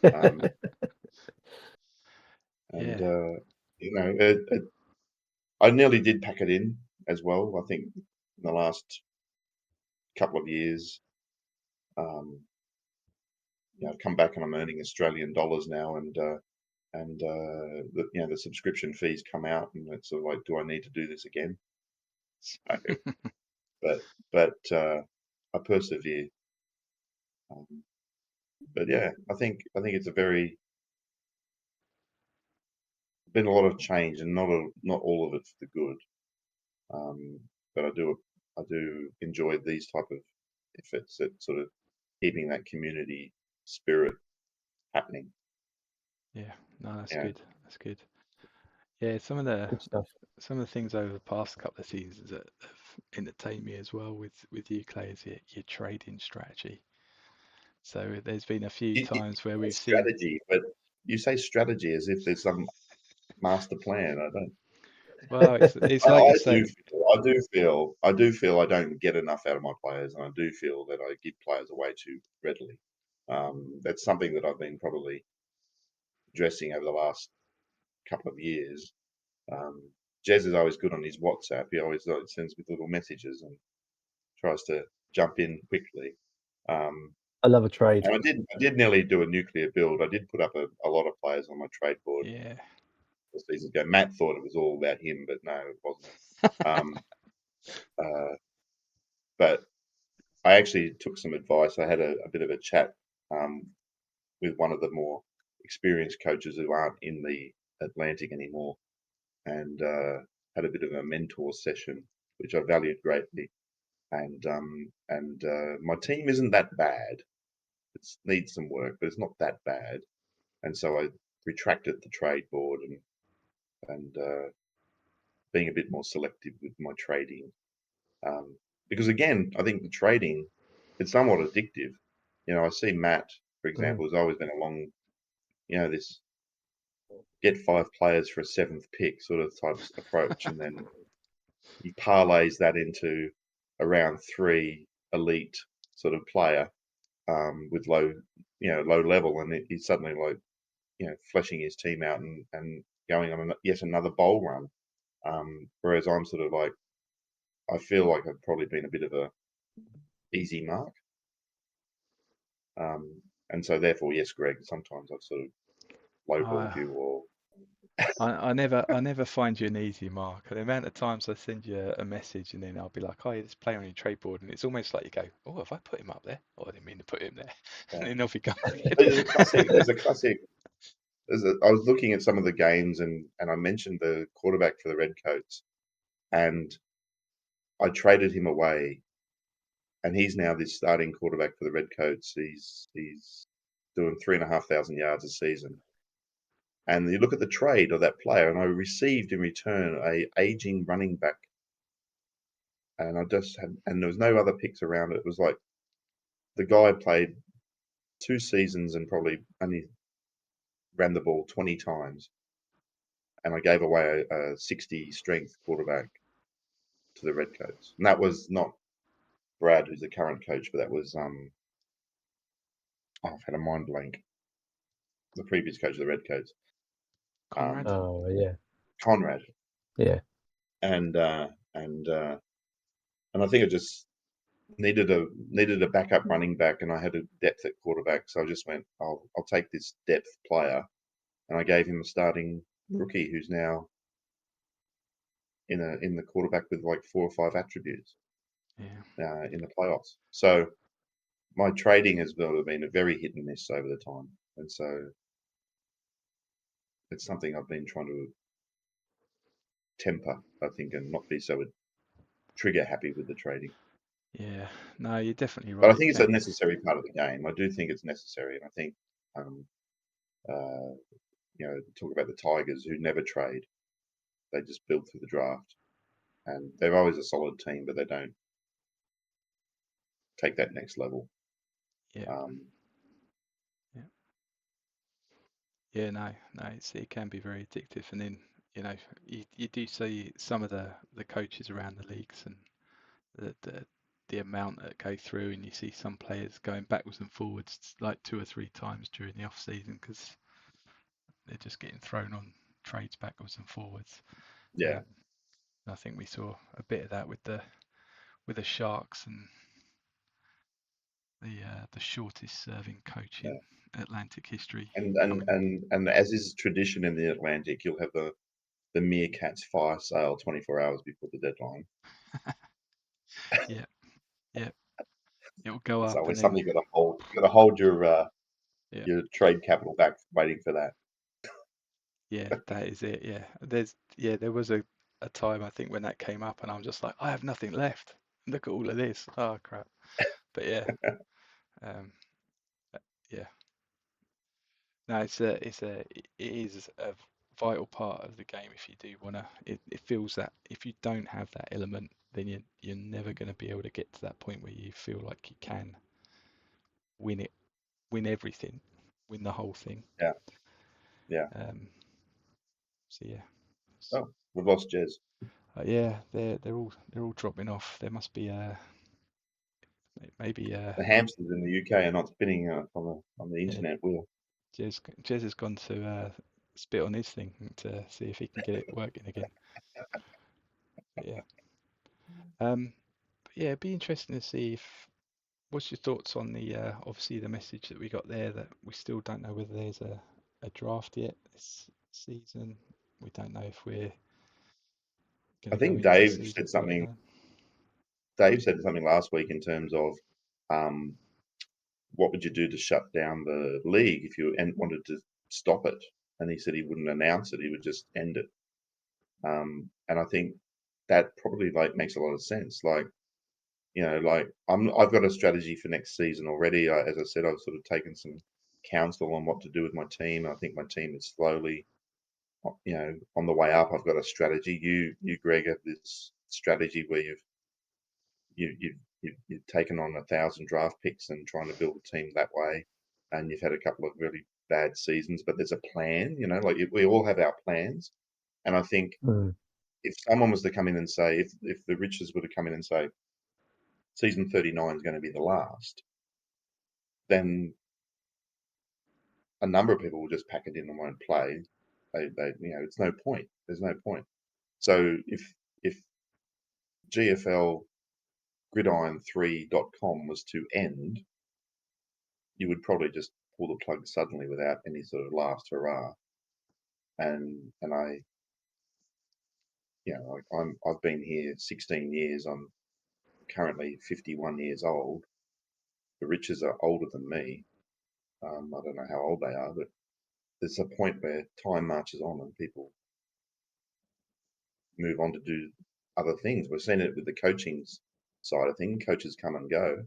Um, and Yeah. I nearly did pack it in as well. I think in the last couple of years, I've come back and I'm earning Australian dollars now, and the subscription fees come out, and it's sort of like, do I need to do this again? So, but I persevere. But yeah, I think it's been a lot of change, and not all of it for the good. But I do enjoy these type of efforts at sort of keeping that community spirit happening. Yeah. No, that's Yeah, good. That's good. Yeah, some of the Good stuff. things over the past couple of seasons that have entertained me as well with you, Clay, is your trading strategy. So there's been a few you times where say we've seen. strategy, but you say strategy as if there's some master plan. I don't. Well, it's like you I say. do feel I don't get enough out of my players, and I do feel that I give players away too readily. That's something that I've been probably addressing over the last couple of years. Um, Jez is always good on his WhatsApp. He always sends me little messages and tries to jump in quickly. Um, I love a trade. and I did nearly do a nuclear build. I did put up a lot of players on my trade board Yeah. a season ago. Matt thought it was all about him, but no, it wasn't. Um, uh, but I actually took some advice. I had a bit of a chat um, with one of the more experienced coaches who aren't in the Atlantic anymore, and had a bit of a mentor session, which I valued greatly. And my team isn't that bad. It needs some work, but it's not that bad. And so I retracted the trade board, and being a bit more selective with my trading. Because again, I think the trading, it's somewhat addictive. I see Matt, for example, has always been along, this get 5 players for a 7th pick sort of type approach, and then he parlays that into a round 3 elite sort of player, with low level, and he's suddenly like, fleshing his team out and going on yet another bowl run. Whereas I'm sort of like, I feel like I've probably been a bit of a easy mark. And so therefore, yes, Greg, sometimes I've sort of lowballed I you, or I never find you an easy mark. The amount of times I send you a message and then I'll be like, oh, yeah, this player on your trade board, and it's almost like you go, oh, have I put him up there? Oh, I didn't mean to put him there. And then off you go again. there's a classic. I was looking at some of the games, and I mentioned the quarterback for the Redcoats, and I traded him away, and he's now this starting quarterback for the Redcoats. He's doing 3,500 yards a season. And you look at the trade of that player, and I received in return a aging running back, and there was no other picks around it. It was like the guy played 2 seasons and probably only ran the ball 20 times, and I gave away a 60 strength quarterback to the Redcoats. And that was not Brad, who's the current coach, but that was I've had a mind blank. The previous coach of the Redcoats, Conrad? Oh yeah, Conrad, yeah. and I think I just needed a backup running back, and I had a depth at quarterback, so I just went, I'll take this depth player, and I gave him a starting rookie who's now in the quarterback with like 4 or 5 attributes Yeah. in the playoffs. So my trading has been a very hit and miss over the time, and so it's something I've been trying to temper, I think, and not be so trigger happy with the trading. Yeah. No, you're definitely But I right. think it's a necessary part of the game. I do think it's necessary, and I think Talk about the Tigers who never trade; they just build through the draft, and they're always a solid team, but they don't take that next level. Yeah. Um, Yeah. Yeah. No. It can be very addictive, and then you do see some of the coaches around the leagues and the amount that go through, and you see some players going backwards and forwards like 2 or 3 times during the off season because they're just getting thrown on trades backwards and forwards. yeah, I think we saw a bit of that with the Sharks and the shortest serving coach yeah. in Atlantic history And and coming. and and as is tradition in the Atlantic, you'll have the Meerkats fire sale 24 hours before the deadline. Yeah, yeah, it'll go It's up and always then something you got to hold. You got to hold yeah, your trade capital back, waiting for that. yeah, that is it. Yeah, there was a time I think when that came up and I'm just like, I have nothing left. Look at all of this. Oh crap. But yeah, um, yeah. No, it is a vital part of the game if you do wanna. It feels that if you don't have that element, then you're never going to be able to get to that point where you feel like you can win it, win everything, win the whole thing. Yeah, yeah. Um, so yeah, Oh, we've lost Jez. yeah, they're all dropping off. There must be maybe The hamsters in the UK are not spinning on the yeah, internet wheel. Jez has gone to spit on his thing to see if he can get it working again. But yeah, but yeah, it'd be interesting to see if. What's your thoughts on the obviously the message that we got there that we still don't know whether there's a draft yet this season. We don't know if we're going I to go think into the season 39. Dave said something last week in terms of um, what would you do to shut down the league if you wanted to stop it? And he said he wouldn't announce it; he would just end it. And I think that probably makes a lot of sense. I've got a strategy for next season already. As I said, I've sort of taken some counsel on what to do with my team. I think my team is slowly, on the way up. I've got a strategy. You, Greg, have this strategy where you've taken on 1,000 draft picks and trying to build a team that way, and you've had a couple of really bad seasons. But there's a plan. We all have our plans, and I think Mm. if someone was to come in and say, if the Riches were to come in and say, season 39 is going to be the last, then a number of people will just pack it in and won't play. It's no point. There's no point. So if GFL gridiron3.com was to end, you would probably just pull the plug suddenly without any sort of last hurrah. And I've been here 16 years. I'm currently 51 years old. The Riches are older than me. I don't know how old they are, but there's a point where time marches on and people move on to do other things. We've seen it with the coaching side of things. Coaches come and go,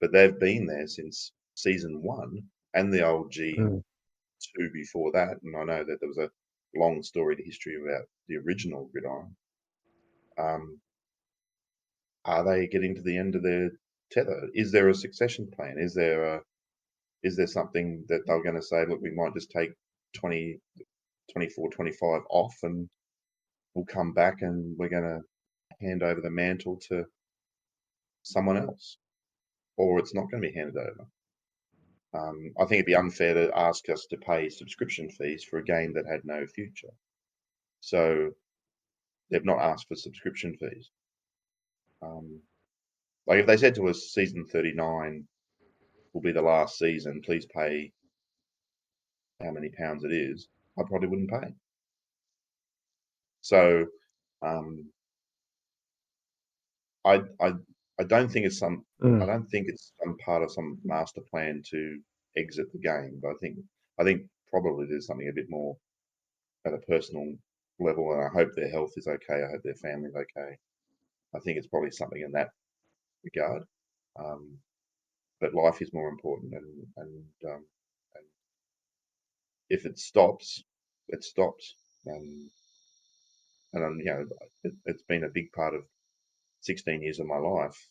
but they've been there since season one and the old Mm. G2 before that. And I know that there was a long storied history about the original gridiron. Are they getting to the end of their tether? Is there a succession plan? Is there something that they're going to say, look, we might just take 20, 24, 25 off and we'll come back and we're going to hand over the mantle to someone else, or it's not going to be handed over. I think it'd be unfair to ask us to pay subscription fees for a game that had no future. So they've not asked for subscription fees. Like if they said to us, season 39 will be the last season, please pay how many pounds it is, I probably wouldn't pay. So um, I, I I don't think it's some I Mm. don't think it's some part of some master plan to exit the game. But I think probably there's something a bit more at a personal level, and I hope their health is okay. I hope their family's okay. I think it's probably something in that regard. Um, but life is more important, and if it stops, it stops. And it's been a big part of 16 years of my life.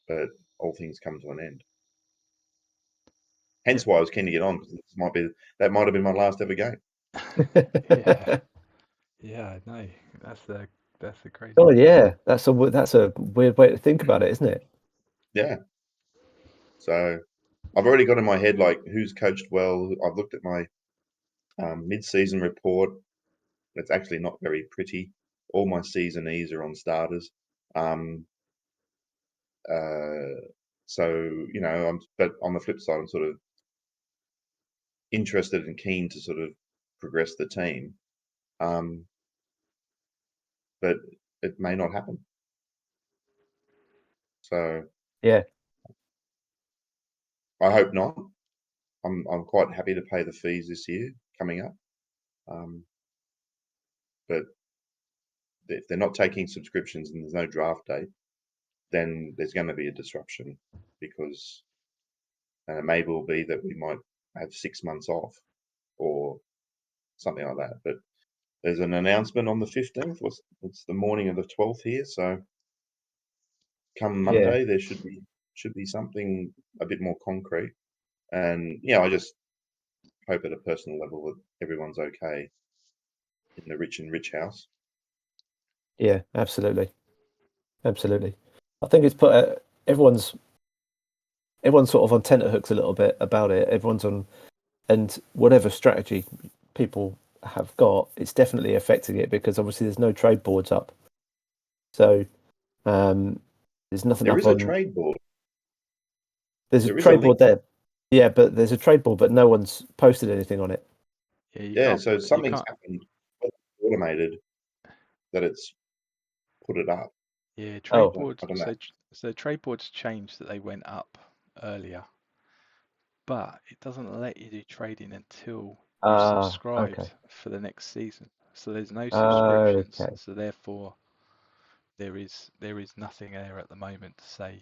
But all things come to an end. Hence why I was keen to get on, because that might have been my last ever game. Yeah, yeah, I know. That's the crazy Oh thing. yeah, that's a weird way to think about it, isn't it? Yeah. So I've already got in my head like who's coached well. I've looked at my mid-season report. It's actually not very pretty. All my seasonese are on starters. So but on the flip side, I'm sort of interested and keen to sort of progress the team, but it may not happen. So Yeah, I hope not. I'm quite happy to pay the fees this year coming up, but if they're not taking subscriptions and there's no draft date, then there's going to be a disruption, because it may well be that we might have 6 months off or something like that. But there's an announcement on the 15th. It's the morning of the 12th here, so come yeah, Monday there should be something a bit more concrete. And I just hope at a personal level that everyone's okay in the rich and rich house. yeah, absolutely. I think it's put everyone's sort of on tenterhooks a little bit about it. Everyone's on, and whatever strategy people have got, it's definitely affecting it, because obviously there's no trade boards up. So there's nothing There up is a on. trade board. There's a There is a trade board link. there. Yeah, but there's a trade board, but no one's posted anything on it. Yeah, Yeah, so you something's can't. happened, automated, that it's put it up. Yeah, trade Oh, boards. I don't know. So trade boards changed that they went up earlier, but it doesn't let you do trading until you've okay. subscribed for the next season. So there's no subscriptions. Okay. So therefore, there is nothing there at the moment to say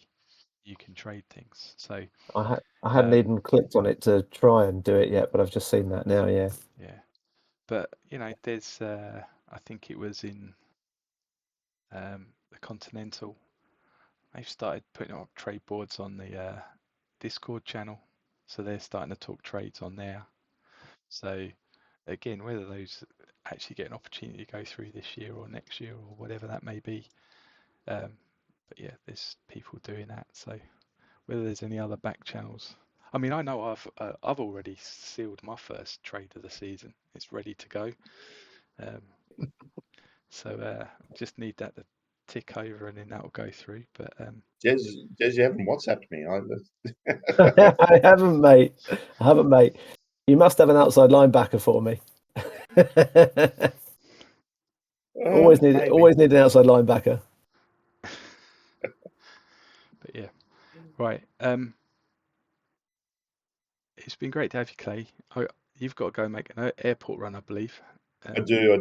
you can trade things. So I hadn't even clicked on it to try and do it yet, but I've just seen that now. Yeah. yeah, but there's I think it was in the Continental. They've started putting up trade boards on the Discord channel, so they're starting to talk trades on there. So again, whether those actually get an opportunity to go through this year or next year or whatever that may be, but yeah, there's people doing that. So whether there's any other back channels, I mean, I know I've already sealed my first trade of the season. It's ready to go. So just need that to tick over and then that will go through. But Jez, you haven't WhatsApped me. I haven't, mate. You must have an outside linebacker for me. Always need Maybe. an outside linebacker. but yeah, right. It's been great to have you, Clay. You've got to go make an airport run, I believe. I do.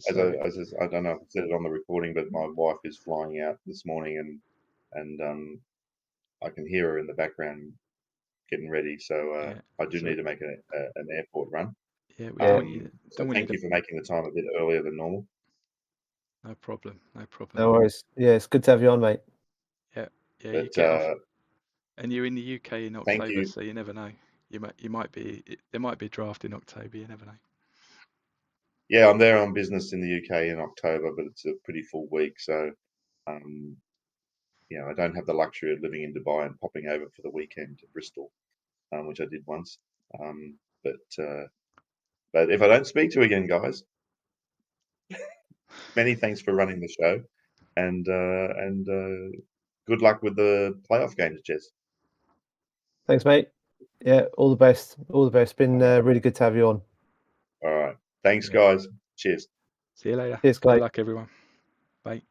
So I don't know if I said it on the recording, but my wife is flying out this morning, and I can hear her in the background getting ready. So yeah, I do so need to make an airport run. yeah, we Yeah. So thank you for making the time a bit earlier than normal. No problem, no problem. No worries. Yeah, it's good to have you on, mate. Yeah, yeah, you But get off, and you're in the UK in thank October, you. so you never know. You might be there might be a draft in October. You never know. Yeah, I'm there on business in the UK in October, but it's a pretty full week. So um, I don't have the luxury of living in Dubai and popping over for the weekend to Bristol, which I did once. Um, but if I don't speak to you again, guys, many thanks for running the show, and good luck with the playoff games, Jess. Thanks, mate. Yeah, all the best. All the best. Been really good to have you on. All right, thanks, Yeah. guys. Cheers. See you later. Cheers, Good Clay. luck, everyone. Bye.